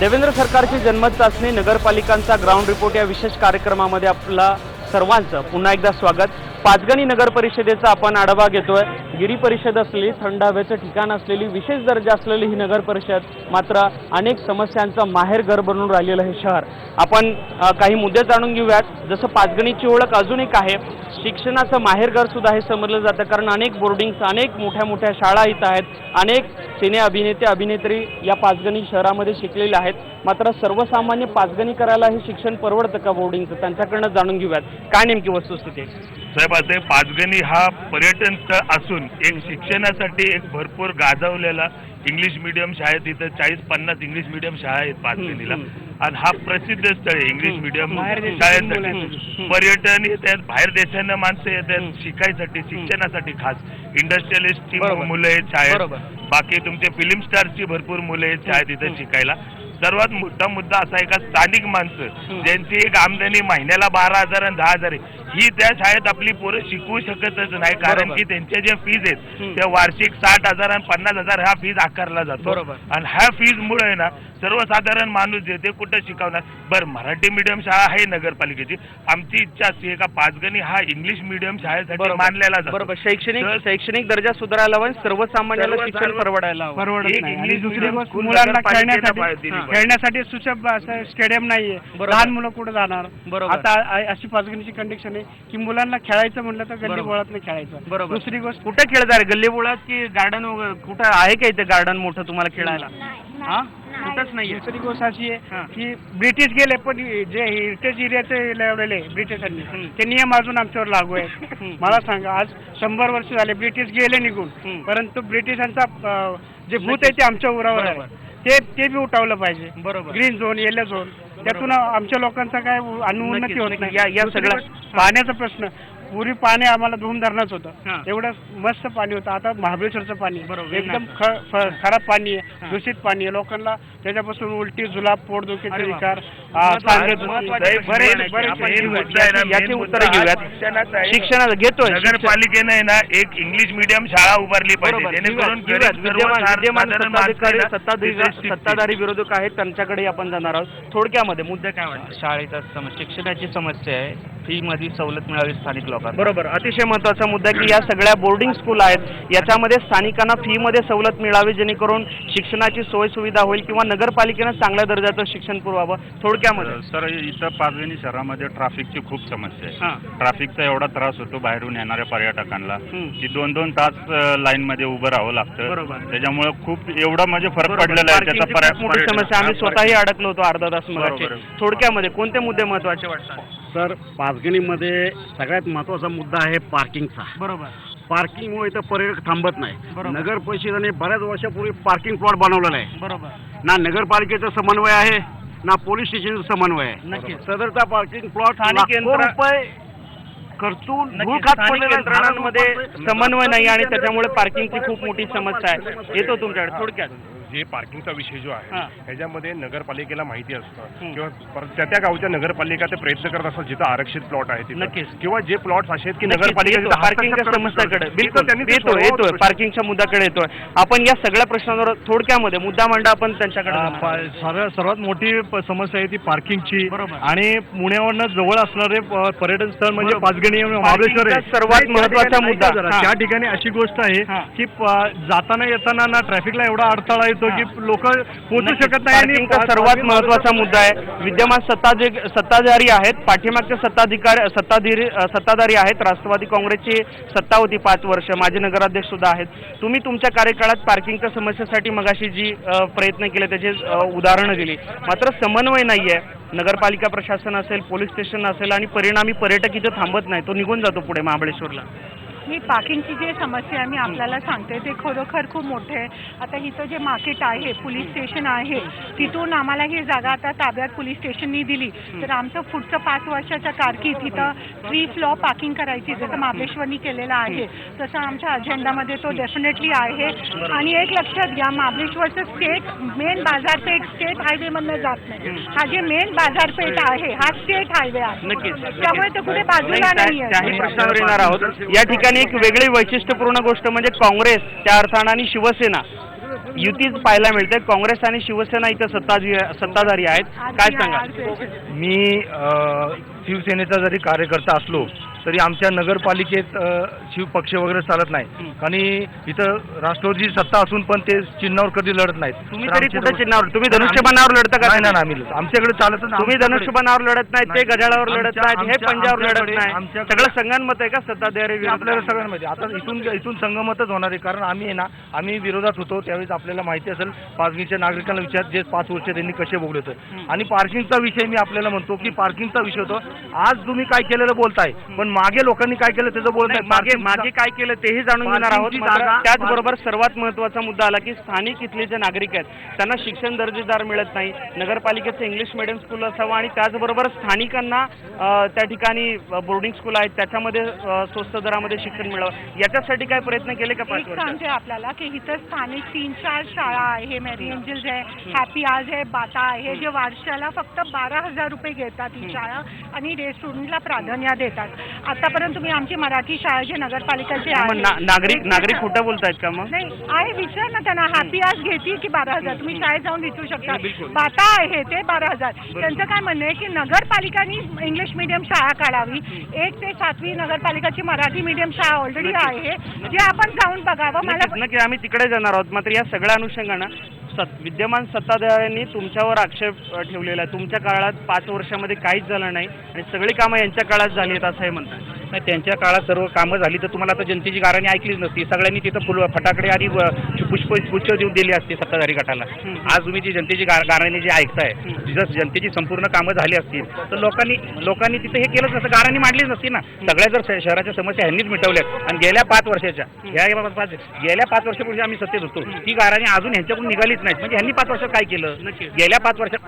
देवेंद्र सरकारची जनमत चाचणी नगरपालिकांचा ग्राउंड रिपोर्ट या विशेष कार्यक्रमामध्ये आपला सर्वांचं पुन्हा एकदा स्वागत. पाचगणी नगर परिषदेचा आपण आढावा घेतोय. गिरी परिषद असलेली, थंड हवेचं ठिकाण असलेली, विशेष दर्जा असलेली ही नगर परिषद मात्र अनेक समस्यांचं माहेरघर बनून राहिलेलं हे शहर. आपण काही मुद्दे जाणून घेऊयात. जसं पाचगणीची ओळख अजून एक आहे, शिक्षणाचं माहेरघर सुद्धा हे समजलं जातं, कारण अनेक बोर्डिंग्स, अनेक मोठ्या मोठ्या शाळा इथं आहेत. अनेक सिने अभिनेते अभिनेत्री या पाचगणी शहरामध्ये शिकलेले आहेत. मात्र सर्वसामान्य पाचगणी करायला हे शिक्षण परवडतं का बोर्डिंगचं? त्यांच्याकडनं जाणून घेऊयात काय नेमकी वस्तुस्थिती आहे. साहेब, आता पाचगणी हा पर्यटन स्थळ असून एक शिक्षणासाठी एक भरपूर गाजवलेला इंग्लिश मिडियम शाळेत इथं 40-50 इंग्लिश मिडियम शाळा आहेत पाचगणीला, आणि हा प्रसिद्ध स्थळ आहे इंग्लिश मिडियम शाळेसाठी. पर्यटन येतात, बाहेर देशांना माणसं येतात शिकायसाठी, शिक्षणासाठी. खास इंडस्ट्रियलिस्टची मुलं आहेत शाळेत, बाकी तुमचे फिल्म स्टारची भरपूर मुलं आहेत शाळेत इथं शिकायला. सर्वात मोठा मुद्दा असा आहे का स्थानिक माणसं ज्यांची एक आमदनी महिन्याला 12,000 आणि 10,000 आहे, ही त्या शाळेत आपली पोरं शिकवू शकतच नाही, कारण की त्यांच्या ज्या फीज आहेत त्या वार्षिक 60,000 आणि 50,000 हा फीज आकारला जातो. आणि ह्या फीज मुळे ना सर्वसाधारण माणूस जे ते कुठं शिकवणार. बरं, मराठी मीडियम शाळा आहे नगरपालिकेची, आमची इच्छा असते का पाचगणी हा इंग्लिश मीडियम शाळेसाठी मानलेला जातो. बरोबर, शैक्षणिक दर्जा सुधारायला हवा, सर्वसामान्याला शिक्षण परवडायला हवं. इंग्लिश दुसरी गोष्ट, मुलांना खेळण्यासाठी सुशभ असं स्टेडियम नाहीये, लहान मुलं कुठे जाणार. आता अशी पाचगणीची कंडिशन आहे की मुलांना खेळायचं म्हटलं तर गल्ली बोळात नाही खेळायचं. बरोबर. दुसरी गोष्ट, कुठे खेळणार, गल्ली बोळात की गार्डन वगैरे कुठं आहे का इथे गार्डन मोठं तुम्हाला खेळायला? कुठंच नाही. दुसरी गोष्ट अशी आहे की ब्रिटिश गेले, पण जे हेरिटेज एरियाचे लावलेले ब्रिटिशांनी ते नियम अजून आमच्यावर लागू आहेत. मला सांगा, आज 100 वर्ष झाले ब्रिटिश गेले निघून, परंतु ब्रिटिशांचा जे भूत आहे ते आमच्या उरावर आहे, ते बी उठावलं पाहिजे. बरोबर. ग्रीन झोन, येलो झोन, त्यातून आमच्या लोकांचा काय उन्नती होत नाही. या सगळ्या पाण्याचा प्रश्न, पूर्वी पाणी आम्हाला धुम धरणाच हा. होतं, एवढं मस्त पाणी होतं. आता महाबळेश्वरचं पाणी बरोबर. एकदम खराब पाणी आहे, दूषित पाणी आहे. लोकांना त्याच्यापासून उलटी, जुलाब, पोटदुखीचे अरे वा. विकार, महत्त्वाचे- सांधेदुखी, याची उत्तरे घेऊयात. शिक्षणात घेतोय नगरपालिकेनं आहे ना एक इंग्लिश मीडियम शाळा उभारली पाहिजे, बरोबर. जेणेकरून घेऊयात. गरीब विद्यमान सर्वसाधारण सत्ताधिकारी माणसाला तिथे शिकतील. सत्ताधारी विरोधक आहेत, त्यांच्याकडे आपण जाणार आहोत. थोडक्यामध्ये मुद्दे काय वाटतं? शाळेचा शिक्षणाची समस्या आहे, फी मध्ये सवलत मिळावी स्थानिक लोकांना. बरोबर. अतिशय महत्त्वाचा मुद्दा आहे की या सगळ्या बोर्डिंग स्कूल आहेत, याच्यामध्ये स्थानिकांना फी मध्ये सवलत मिळावी, जेणेकरून शिक्षणाची सोय सुविधा होईल किंवा नगरपालिकेनं चांगल्या दर्जाचं शिक्षण पुरवावं. थोडक्यामध्ये सर इथं पाचगणी शहरामध्ये ट्रॅफिकची खूप समस्या हां. आहे. ट्रॅफिकचा एवढा त्रास होतो बाहेरून येणाऱ्या पर्यटकांना हं. की 2-2 तास लाईन मध्ये उभं राहावं लागतं. बरोबर. त्याच्यामुळे खूप एवढा म्हणजे फरक बरोबर. पडलेला आहे पार्किंगची त्याचा. खूप मोठी समस्या. आम्ही स्वतःही अडकलो होतो अर्धा तास मगाशी. बरोबर. थोडक्यामध्ये कोणते मुद्दे महत्त्वाचे वाटतात? सर, पाचगणीमध्ये सगळ्यात महत्त्वाचा मुद्दा आहे पार्किंगचा. बरोबर. पार्किंगमुळे इथं पर्यटक थांबत नाही. बरोबर. नगर परिषदेने बऱ्याच वर्षापूर्वी पार्किंग प्लॉट बनवलेला आहे. बरोबर. ना नगरपालिकेचा समन्वय आहे, ना पोलीस स्टेशनचा समन्वय आहे. नक्कीच. सदरचा पार्किंग प्लॉट स्थानिक यंत्रणा- रुपये खर्चून नक्कीच. भूल खात स्थानिक पडलेला आहे. यंत्रणांमध्ये समन्वय नाही आणि त्याच्यामुळे पार्किंगची खूप मोठी समस्या आहे. येतो तुमच्याकडे थोडक्यात. जे पार्किंगचा विषय जो आहे हां. ह्याच्यामध्ये नगरपालिकेला माहिती असतं हं. किंवा त्या त्या गावच्या नगरपालिका ते प्रयत्न करत असतात जिथं आरक्षित प्लॉट आहे तिथं. नक्कीच. किंवा जे प्लॉट्स असे आहेत की नक्कीच नगरपालिका येतो. तिथं पार्किंगच्या हस्तक्षेप करत समस्याकडे असतात. बिलकुल त्यांनी ते येतोय सोडवावं येतोय तो पार्किंगच्या मुद्द्याकडे येतोय. आपण या सगळ्या प्रश्नांवर थोडक्यामध्ये मुद्दा मांडा. आपण त्यांच्याकडे जाणार आहोत. सर्वात मोठी समस्या आहे ती पार्किंगची. बरोबर. आणि पुण्यावरनं जवळ असणारे पर्यटन स्थळ म्हणजे बरोबर. पाचगणी महाबळेश्वर पार्किंगचा सर्वात महत्त्वाचा मुद्दा. हां. त्या ठिकाणी अशी गोष्ट आहे हां. की जाताना येताना ना ट्रॅफिकला एवढा अडथळा येतो की लोक पोहोचू शकत नाही. आणि पार्किंगचा सर्वात महत्त्वाचा मुद्दा आहे. विद्यमान सत्ताधारी आहेत, पाठीमागचे सत्ताधारी आहेत. राष्ट्रवादी काँग्रेसची सत्ता होती 5 वर्ष, माजी नगराध्यक्ष सुद्धा आहेत. तुम्ही तुमच्या कार्यकाळात पार्किंगच्या समस्येसाठी मगाशी जी प्रयत्न केले त्याचे उदाहरणं दिली, मात्र समन्वय नाहीये. नगरपालिका प्रशासन असेल, पोलीस स्टेशन असेल आणि परिणामी पर्यटक इथे थांबत नाही, तो निघून जातो पुढे महाबळेश्वरला. ही पार्किंगची जी समस्या मी आपल्याला सांगते ते खरोखर खूप मोठे आहे. आता इथं जे मार्केट आहे, पोलीस स्टेशन आहे, तिथून आम्हाला ही जागा आता ताब्यात पोलीस स्टेशननी दिली, तर आमचं पुढचं 5 वर्षाच्या कारकीर्द इथं 3 फ्लोअर पार्किंग करायची, जसं महाबळेश्वरनी केलेलं आहे तसं आमच्या अजेंडामध्ये तो डेफिनेटली आहे. आणि एक लक्षात घ्या, महाबळेश्वरचं मेन बाजारपेठ स्टेट हायवेमधनं जात नाही. हा जे मेन बाजारपेठ आहे हा स्टेट हायवे आहे. नक्कीच. त्यामुळे तो कुठे बाजूला नाही त्याही आहे. प्रश्नावर येणार आहोत. या ठिकाणी एक वेगळी वैशिष्ट्यपूर्ण गोष्ट म्हणजे काँग्रेस त्या अर्थानं आणि शिवसेना युतीच पाहायला मिळते. काँग्रेस आणि शिवसेना इथं सत्ताधारी आहेत. काय सांगा? मी शिवसेनेचा जरी कार्यकर्ता असलो तरी आमच्या नगरपालिकेत शिवपक्ष वगैरे चालत नाही. आणि इथं राष्ट्रवादीची सत्ता असून पण ते चिन्हावर कधी लढत नाहीत. तुम्ही तरी कुठे चिन्हावर? तुम्ही धनुष्यबाणावर लढता का? नाही, आम्ही आमच्याकडे चालत नाही. तुम्ही धनुष्यबाणावर लढत नाही, ते गजाळावर लढत नाहीत, हे पंजावर लढत नाही. आमच्याकडे- सगळं संगनमत आहे का सत्ताधारी आपल्याला सगळ्यांना माहिती. आता इथून संगमतच होणार आहे, कारण आम्ही आहे ना, आम्ही विरोधात होतो त्यावेळेस आपल्याला माहिती असेल. पाचगणीच्या नागरिकांना विचार जे 5 वर्ष त्यांनी कसे भोगले होते. आणि पार्किंगचा विषय मी आपल्याला म्हणतो की पार्किंगचा विषय होतो. आज तुम्ही काय केलेलं बोलताय, पण मागे लोकांनी काय केलं त्याचं बोलत नाही. मागे काय केलं तेही जाणून घेणार आहोत. मात्र त्याचबरोबर सर्वात महत्त्वाचा मुद्दा आला की स्थानिक इथले जे नागरिक आहेत त्यांना शिक्षण दर्जेदार मिळत नाही. नगरपालिकेचं इंग्लिश मिडियम स्कूल असावं आणि त्याचबरोबर स्थानिकांना त्या ठिकाणी बोर्डिंग स्कूल आहेत त्याच्यामध्ये स्वस्त दरामध्ये शिक्षण मिळावं, याच्यासाठी काय प्रयत्न केले का 5 एक वर्षात? सांगते आपल्याला की इथं स्थानिक 3-4 शाळा आहे. मेरी एंजल्स आहे, हॅपी आज आहे, बाटा आहे, जे वर्षाला फक्त 12,000 रुपये घेतात ही शाळा आणि डे स्टुडंटला प्राधान्य देतात. आतापर्यंत तुम्ही आमची मराठी शाळा जे नगरपालिकेचे मग नागरिक खोटं बोलतायत का? मग नाही आहे, विचार ना त्यांना. हॅपी आज घेते की 12,000? तुम्ही शाळेत जाऊन विचारू शकता. बाटा आहे ते 12,000. त्यांचं काय म्हणणं आहे की नगरपालिकांनी इंग्लिश मिडियम शाळा काढावी. 1 ते 7वी नगरपालिकाची मराठी मीडियम शाळा ऑलरेडी आहे, जे आपण जाऊन बघावं. मला नक्की आम्ही तिकडे जाणार आहोत. मात्र या सगळ्या अनुषंगानं विद्यमान सत्ताधाऱ्यांनी तुमच्यावर आक्षेप ठेवलेला आहे. तुमच्या काळात 5 वर्षामध्ये काहीच झालं नाही आणि सगळी कामं यांच्या काळात झाली आहेत असंही म्हणतात. नाही, त्यांच्या काळात सर्व कामं झाली तर तुम्हाला आता जनतेची गाराणी ऐकलीच नसती. सगळ्यांनी तिथं फटाकडे आणि पुष्प देऊन दिली असते सत्ताधारी गटाला. आज तुम्ही जी जनतेची गाराणी जी ऐकताय, जर जनतेची संपूर्ण कामं झाली असतील तर लोकांनी तिथं हे केलंच नसतं, गाराणी मांडलीच नसती ना. सगळ्या जर शहराच्या समस्या ह्यांनीच मिटवल्यात आणि गेल्या 5 वर्षापूर्वी आम्ही सत्तेत होतो, ती गाराणी अजून ह्यांच्याकडून निघालीच नाही. म्हणजे ह्यांनी 5 वर्षात काय केलं? गेल्या 5 वर्षात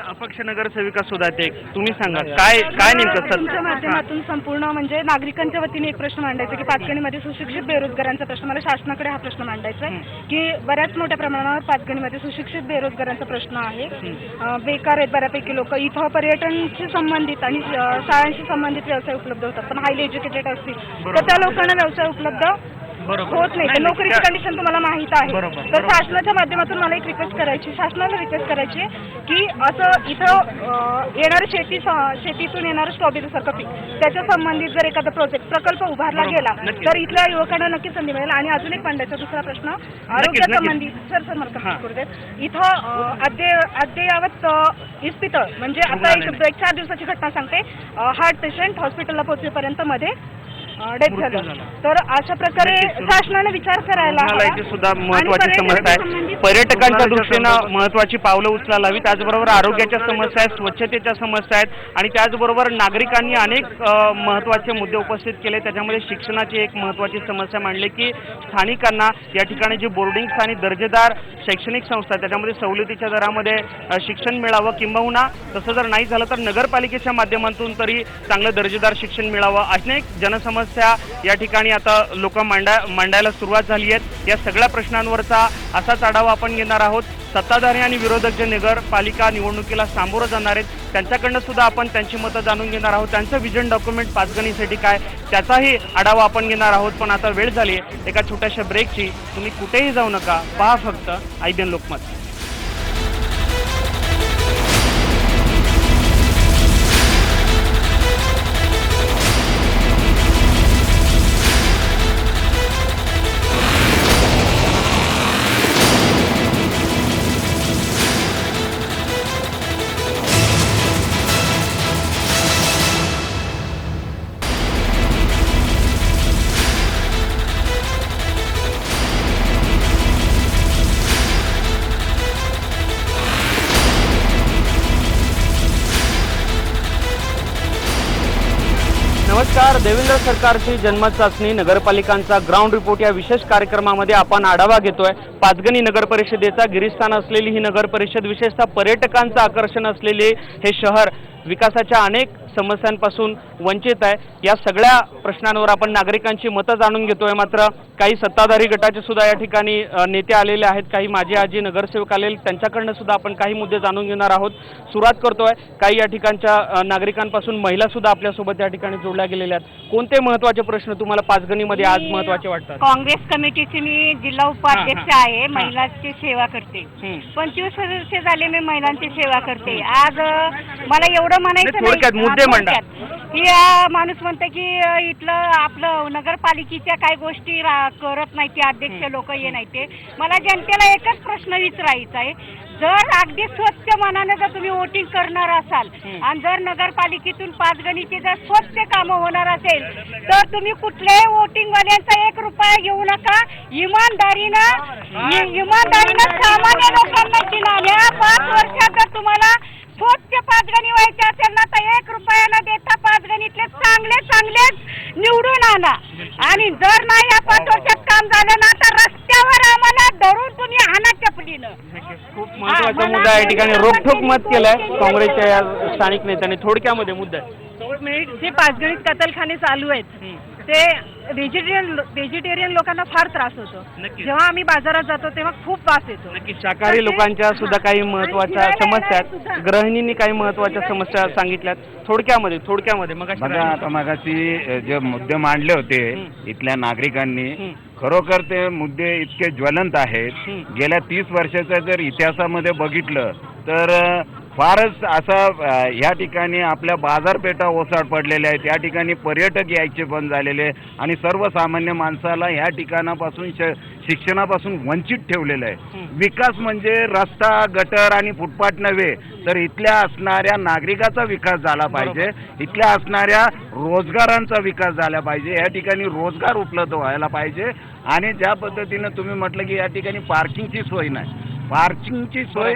अपक्ष नगरसेविका सुद्धा ते तुम्ही सांगा काय नेमकं तुमच्या माध्यमातून संपूर्ण म्हणजे नागरिकांच्या वतीने एक प्रश्न मांडायचा की पाचगणीमध्ये सुशिक्षित बेरोजगारांचा प्रश्न, मला शासनाकडे हा प्रश्न मांडायचा आहे की बऱ्याच मोठ्या प्रमाणावर पाचगणीमध्ये सुशिक्षित बेरोजगारांचा प्रश्न आहे. बेकार आहेत बऱ्यापैकी लोक. इथं पर्यटनशी संबंधित आणि शाळांशी संबंधित व्यवसाय उपलब्ध होतात, पण हायली एज्युकेटेड असतील तर त्या लोकांना व्यवसाय उपलब्ध होत नाही. तर नोकरीची कंडिशन तुम्हाला माहित आहे. तर शासनाच्या माध्यमातून मला एक शासनाला रिक्वेस्ट करायची की असं इथं येणारं शेतीतून येणारं स्ट्रॉबेरी सारखं पीक त्याच्या संबंधित जर एखादा प्रकल्प उभारला गेला तर इथल्या युवकांना नक्की संधी मिळेल. आणि अजून एक मांडायचा दुसरा प्रश्न आरोग्यासंबंधित. सर मला कंप्लीट करू देत. इथं अद्ययावत इस्पितळ म्हणजे आता एक 4 दिवसाची घटना सांगते. हार्ट पेशंट हॉस्पिटलला पोहोचेपर्यंत मध्ये डेथ झालं. तर अशा प्रकारे शासनाने विचार करायला इथे सुद्धा महत्वाची समस्या आहे. पर्यटकांच्या दृष्टीनं महत्वाची पावलं उचलायला हवी. त्याचबरोबर आरोग्याच्या समस्या आहेत, स्वच्छतेच्या समस्या आहेत आणि त्याचबरोबर नागरिकांनी अनेक महत्वाचे मुद्दे उपस्थित केले. त्याच्यामध्ये शिक्षणाची एक महत्वाची समस्या मांडली की स्थानिकांना या ठिकाणी जी बोर्डिंग्स आणि दर्जेदार शैक्षणिक संस्था त्याच्यामध्ये सवलतीच्या दरामध्ये शिक्षण मिळावं, किंबहुना तसं जर नाही झालं तर नगरपालिकेच्या माध्यमातून तरी चांगलं दर्जेदार शिक्षण मिळावं. अनेक जनसमस्या या ठिकाणी आता लोक मांडायला सुरुवात झाली आहेत. या सगळ्या प्रश्नांवरचा असाच आढावा आपण घेणार आहोत. सत्ताधारी आणि विरोधक जे नगरपालिका निवडणुकीला सामोरं जाणार आहेत त्यांच्याकडनं सुद्धा आपण त्यांची मतं जाणून घेणार आहोत. त्यांचं विजन डॉक्युमेंट पाचगणीसाठी काय त्याचाही आढावा आपण घेणार आहोत. पण आता वेळ झाली आहे एका छोट्याशा ब्रेकची. तुम्ही कुठेही जाऊ नका, पहा फक्त IBN लोकमत. नमस्कार. देवेंद्र सरकारची जन्मत चाचणी नगरपालिकांचा ग्राउंड रिपोर्ट या विशेष कार्यक्रमामध्ये आपण आढावा घेतोय. पाचगणी नगर परिषदेचा गिरीस्थान असलेली ही नगर परिषद, विशेषतः पर्यटकांचं आकर्षण असलेले हे शहर विकासाच्या अनेक समस्यांपासून वंचित आहे. या सगळ्या प्रश्नांवर आपण नागरिकांची मतं जाणून घेतोय. मात्र काही सत्ताधारी गटाचे सुद्धा या ठिकाणी नेते आलेले आहेत, काही माजी आजी नगरसेवक आलेले, त्यांच्याकडनं सुद्धा आपण काही मुद्दे जाणून घेणार आहोत. सुरुवात करतोय. काही या ठिकाणच्या नागरिकांपासून महिला सुद्धा आपल्यासोबत या ठिकाणी जोडल्या गेलेल्या आहेत. कोणते महत्त्वाचे प्रश्न तुम्हाला पाचगणीमध्ये आज महत्त्वाचे वाटतात? काँग्रेस कमिटीची मी जिल्हा उपाध्यक्ष आहे, महिलांची सेवा करते. 25 वर्ष झाले मी महिलांची सेवा करते. आज मला एवढं म्हणायचं थोडक्यात मुद्दे मांडा की माणूस म्हणते की इथलं आपलं नगरपालिकेच्या काही गोष्टी करत नाही, ते अध्यक्ष लोक हे नाही. ते मला जनतेला एकच प्रश्न विचारायचा आहे, जर अगदी स्वच्छ मनाने जर तुम्ही वोटिंग करणार असाल आणि जर नगरपालिकेतून पाचगणीची जर स्वच्छ कामं होणार असेल तर तुम्ही कुठल्याही वोटिंगवाल्यांचा 1 रुपया घेऊ नका. इमानदारीनं सामान्य लोकांना दिला 5 वर्षात जर तुम्हाला स्वच्छ पाचगणी व्हायचे असेल ना तर 1 रुपया न देता पाचगणीतले चांगलेच निवडून आणा. आणि जर नाही या 5 वर्षात काम झालं ना तर रस्त्यावर आम्हाला धरून तुम्ही आणा चपलीनं. खूप महत्त्वाचा मुद्दा आहे. या ठिकाणी रोखठोक मत केलंय काँग्रेसच्या या स्थानिक नेत्यांनी. थोडक्यामध्ये मुद्दा जे पाचगणीत कत्तलखाने चालू आहेत ते व्हेजिटेरियन लोकांना फार त्रास होतो. जेव्हा आम्ही बाजारात जातो तेव्हा खूप त्रास येतो. नक्की शाकाहारी लोकांच्या सुद्धा काही महत्त्वाच्या समस्या आहेत. गृहिणींनी काही महत्त्वाच्या समस्या सांगितल्यात. थोडक्यामध्ये मग आता मगाशी जे मुद्दे मांडले होते इथल्या नागरिकांनी, खरोखर ते मुद्दे इतके ज्वलंत आहेत. गेल्या 30 वर्षाच्या जर इतिहासामध्ये बघितलं तर फारच असं या ठिकाणी आपल्या बाजारपेठा ओसाड पडलेल्या आहेत. या ठिकाणी पर्यटक यायचे बंद झालेले आणि सर्वसामान्य माणसाला या ठिकाणापासून शिक्षणापासून वंचित ठेवलेलं आहे. विकास म्हणजे रस्ता, गटर आणि फुटपाथ नव्हे तर इथल्या असणाऱ्या नागरिकाचा विकास झाला पाहिजे, इथल्या असणाऱ्या रोजगारांचा विकास झाला पाहिजे. या ठिकाणी रोजगार उपलब्ध व्हायला पाहिजे. आणि ज्या पद्धतीनं तुम्ही म्हटलं की या ठिकाणी पार्किंगची सोय नाही, पार्किंगची सोय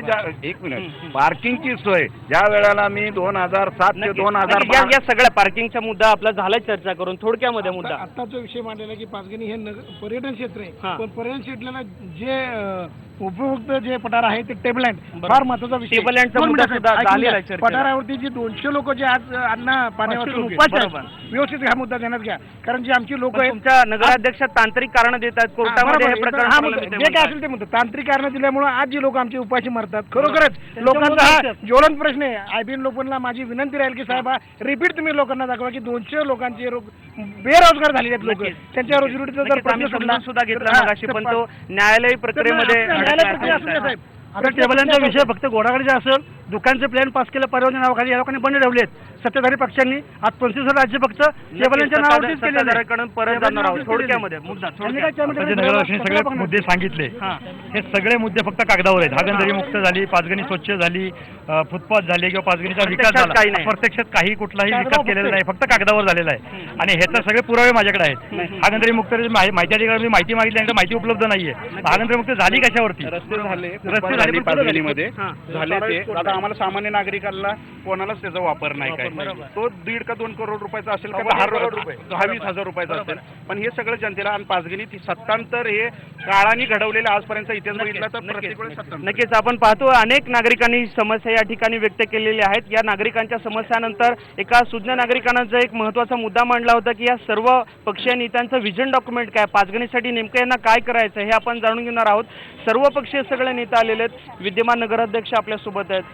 पार्किंगची सोय ज्या वेळेला मी 2007 ते 2012 या सगळ्या पार्किंगचा मुद्दा आपला झाला चर्चा करून. थोडक्यामध्ये मुद्दा आताचा विषय मांडलेला की पाचगणी हे पर्यटन क्षेत्र आहे, पण पर्यटन क्षेत्राला जे उपयुक्त जे पठार आहे ते टेबल लँड फार महत्वाचा विषय. टेबल लँडचा दोन मुद्दा मिनिटं सुद्धा साहेब, ऐकून झालेला घ्या. आहे चर्चेला. पठारावरती जी 200 लोक जे आज अन्न पाण्यावर उपास बरोबर. आहेत, व्यवस्थित हा मुद्दा देण्यात घ्या. कारण जी आमची लोक पण आहेत तुमच्या नगराध्यक्ष तांत्रिक कारण देत आहेत कोर्टामध्ये हे प्रकरण हा प्रलंबित मुद्दा, आहे जे काय म्हणतात. असेल ते मुद्दा तांत्रिक कारण दिल्यामुळे आज जी लोक आमची उपाशी मरतात खरोखरच लोकांचा हा ज्वलंत प्रश्न आहे. आयबीएन लोकांना माझी विनंती राहील की साहेब हा रिपीट तुम्ही लोकांना दाखवा की 200 लोकांचे बेरोजगार झालेले आहेत लोक. त्यांच्या रोजीरोटीचा जर नक्कीच आम्ही प्रश्न समजून सुद्धा घेतला मगाशी, पण तो न्यायालयीन प्रक्रियेमध्ये न्यायालय प्रक्रिया असू द्या साहेब. आता टेबलांचा विषय फक्त घोडागाडी असेल, दुकानचे प्लॅन पास केलं परवानगी नावाखाली या लोकांनी बंद ठेवलेत सत्ताधारी पक्षांनी. आज 25 राज्य फक्त टेबलांच्या नावावरतीच केलेले आहेत. सत्ताधाऱ्याकडून परत जाणार आहोत थोडक्यामध्ये मुद्दा नगराध्यक्षांनी सगळे मुद्दे सांगितले. हे सगळे मुद्दे फक्त कागदावर आहेत. हागणदारी मुक्त झाली, पाचगणी स्वच्छ झाली, फुटपाथ झाले किंवा पाचगणीचा विकास प्रत्यक्षात काही झाला. नाही. प्रत्यक्षात काही कुठलाही विकास केलेला नाही, फक्त कागदावर झालेला आहे. आणि ह्याचे सगळे पुरावे माझ्याकडे आहेत. हागणदारी मुक्त माहिती अधिकारी माहिती मागितली आणि माहिती उपलब्ध नाहीये. हागणदारी मुक्त झाली कशावरती? रस्ते झाले रस्ते झाले पाचगणीमध्ये झाले ते. आता आम्हाला सामान्य नागरिकांना कोणालाच त्याचा वापर नाही काय. तो 1.5 का 2 करोड रुपयाचा असेल का 10-20 हजार रुपयाचा असेल, पण हे सगळं जनतेला. आणि पाचगणीत सत्तांतर हे काळाने घडवलेलं आजपर्यंतचा इतिहास बघितला तर प्रत्येक वेळेस सत्तांतर. नक्कीच आपण पाहतो अनेक नागरिकांनी समस्या या ठिकाणी व्यक्त केलेल्या आहेत. या नागरिकांच्या समस्यानंतर एका सुज्ञ नागरिकांना जो एक महत्त्वाचा मुद्दा मांडला होता की या सर्व पक्षीय नेत्यांचं विजन डॉक्युमेंट काय, पाचगणीसाठी नेमकं यांना काय करायचं हे आपण जाणून घेणार आहोत. सर्व पक्षीय सगळे नेते आलेले आहेत, विद्यमान नगराध्यक्ष आपल्यासोबत आहेत.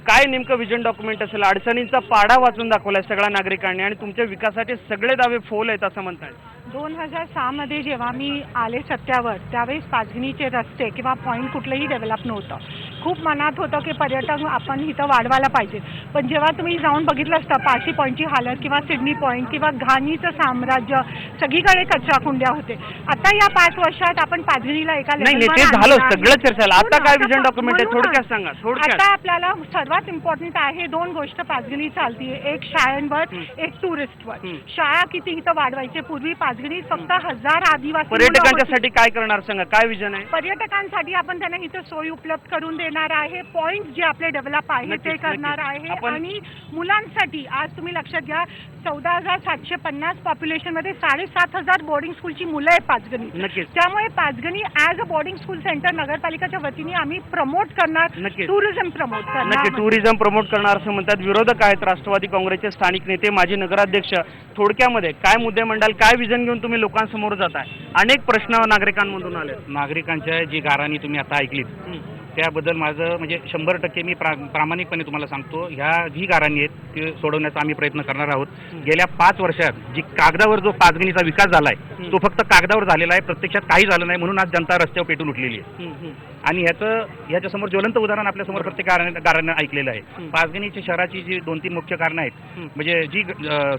काय नेमकं विजन डॉक्युमेंट असेल? अडचणींचा पाडा वाचून दाखवलाय सगळ्या नागरिकांनी आणि तुमच्या विकासाचे सगळे दावे फोल आहेत असं म्हणतात. 2006 मध्ये जेव्हा मी आले सत्यावर त्यावेळेस पाचगणीचे रस्ते किंवा पॉईंट कुठलंही डेव्हलप नव्हतं. खूप मनात होतं की पर्यटन आपण इथं वाढवायला पाहिजे. पण जेव्हा तुम्ही जाऊन बघितलं असतं पारशी पॉईंटची हालत किंवा सिडनी पॉईंट किंवा घाणीचं साम्राज्य, सगळीकडे कचरा कुंड्या होते. आता या 5 वर्षात आपण पाचगणीला एका नाही level वर ते झालं आणलं आहे. सगळं चर्चा झालं. आता काय म्हणून विजन डॉक्युमेंट आहे म्हणून थोडक्यात सांगा. थोडक्यात आता आपल्याला सर्वात इम्पॉर्टंट आहे 2 गोष्ट पाचगणी चालतीये. एक शाळांवर, एक टुरिस्टवर. शाळा किती इथं वाढवायचे. पूर्वी पाचगणी फक्त 1000 आदिवासी पर्यटकांच्यासाठी काय करणार सांगा, काय विजन आहे? पर्यटकांसाठी आपण त्यांना इथं सोयी उपलब्ध करून देणार आहे. पॉइंट जे आपले डेव्हलप आहे ते करणार आहे. आणि मुलांसाठी आज तुम्ही लक्षात घ्या 14,750 पॉप्युलेशनमध्ये 7,500 बोर्डिंग स्कूलची मुलं आहेत पाचगणी. त्यामुळे Panchgani as a boarding school centre नगरपालिकेच्या वतीने आम्ही प्रमोट करणार, टुरिझम प्रमोट करणार. नक्की टुरिझम प्रमोट करणार असं म्हणतात. विरोधक आहेत राष्ट्रवादी काँग्रेसचे स्थानिक नेते, माजी नगराध्यक्ष. थोडक्यामध्ये काय मुद्दे मंडाल, काय विजन घेऊन तुम्ही लोकांसमोर जाताय? अनेक प्रश्न नागरिकांमधून आले. नागरिकांच्या जी गाराणी तुम्ही आता ऐकलीत त्याबद्दल माझं म्हणजे 100% मी प्रामाणिकपणे तुम्हाला सांगतो, ह्या जी गाराणी आहेत ते सोडवण्याचा आम्ही प्रयत्न करणार आहोत. गेल्या 5 वर्षात जी कागदावर जो पाचगणीचा विकास झाला आहे तो फक्त कागदावर झालेला आहे, प्रत्यक्षात काही झालं नाही. म्हणून आज जनता रस्त्यावर पेटून उठलेली आहे. आणि ह्याच्यासमोर ज्वलंत उदाहरण आपल्यासमोर प्रत्येक गारानं ऐकलेलं आहे. पाचगणीच्या शहराची जी 2-3 मुख्य कारणं आहेत, म्हणजे जी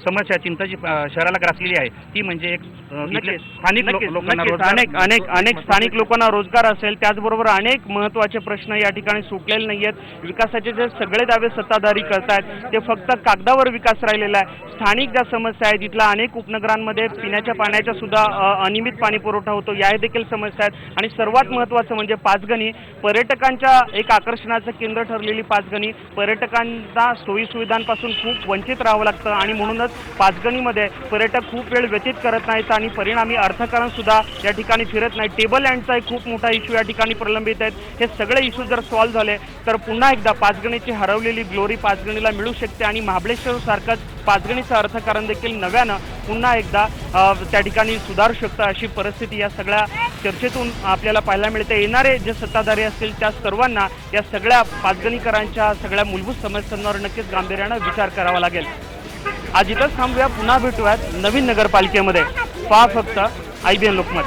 समस्या चिंता जी शहराला ग्रासलेली आहे ती म्हणजे एक स्थानिक लोकांना अनेक स्थानिक लोकांना रोजगार असेल, त्याचबरोबर अनेक महत्त्वाचे प्रश्न या ठिकाणी सुटलेले नाही आहेत. विकासाचे जे सगळे दावे सत्ताधारी करतात ते फक्त कागदावर विकास राहिलेला आहे. स्थानिक ज्या समस्या आहेत, तिथल्या अनेक उपनगरांमध्ये पिण्याच्या पाण्याचा सुद्धा अनियमित पाणी पुरवठा होतो, या देखील समस्या आहेत. आणि सर्वात महत्त्वाचं म्हणजे पाचगणी पर्यटकांच्या एक आकर्षणाचं केंद्र ठरलेली पाचगणी. पर्यटकांना सोयी सुविधांपासून खूप वंचित राहावं लागतं आणि म्हणूनच पाचगणीमध्ये पर्यटक खूप वेळ व्यतीत करत नाहीत आणि परिणामी अर्थकारण सुद्धा या ठिकाणी फिरत नाही. टेबल लँडचा एक खूप मोठा इश्यू या ठिकाणी प्रलंबित आहेत. हे सगळे इश्यू जर सॉल्व्ह झाले तर पुन्हा एकदा पाचगणीची हरवलेली ग्लोरी पाचगणीला मिळू शकते आणि महाबळेश्वर सारखंच पाचगणीचं अर्थकारण देखील नव्यानं पुन्हा एकदा त्या ठिकाणी सुधारू शकतं अशी परिस्थिती या सगळ्या चर्चेतून आपल्याला पाहायला मिळते. येणारे जे सत्ताधारी असतील त्या सर्वांना या सगळ्या पाचगणीकरांच्या सगळ्या मूलभूत समस्यांवर नक्कीच गांभीर्यानं विचार करावा लागेल. आज इथंच थांबूया, पुन्हा भेटूयात नवीन नगरपालिकेमध्ये. पहा फक्त IBN लोकमत.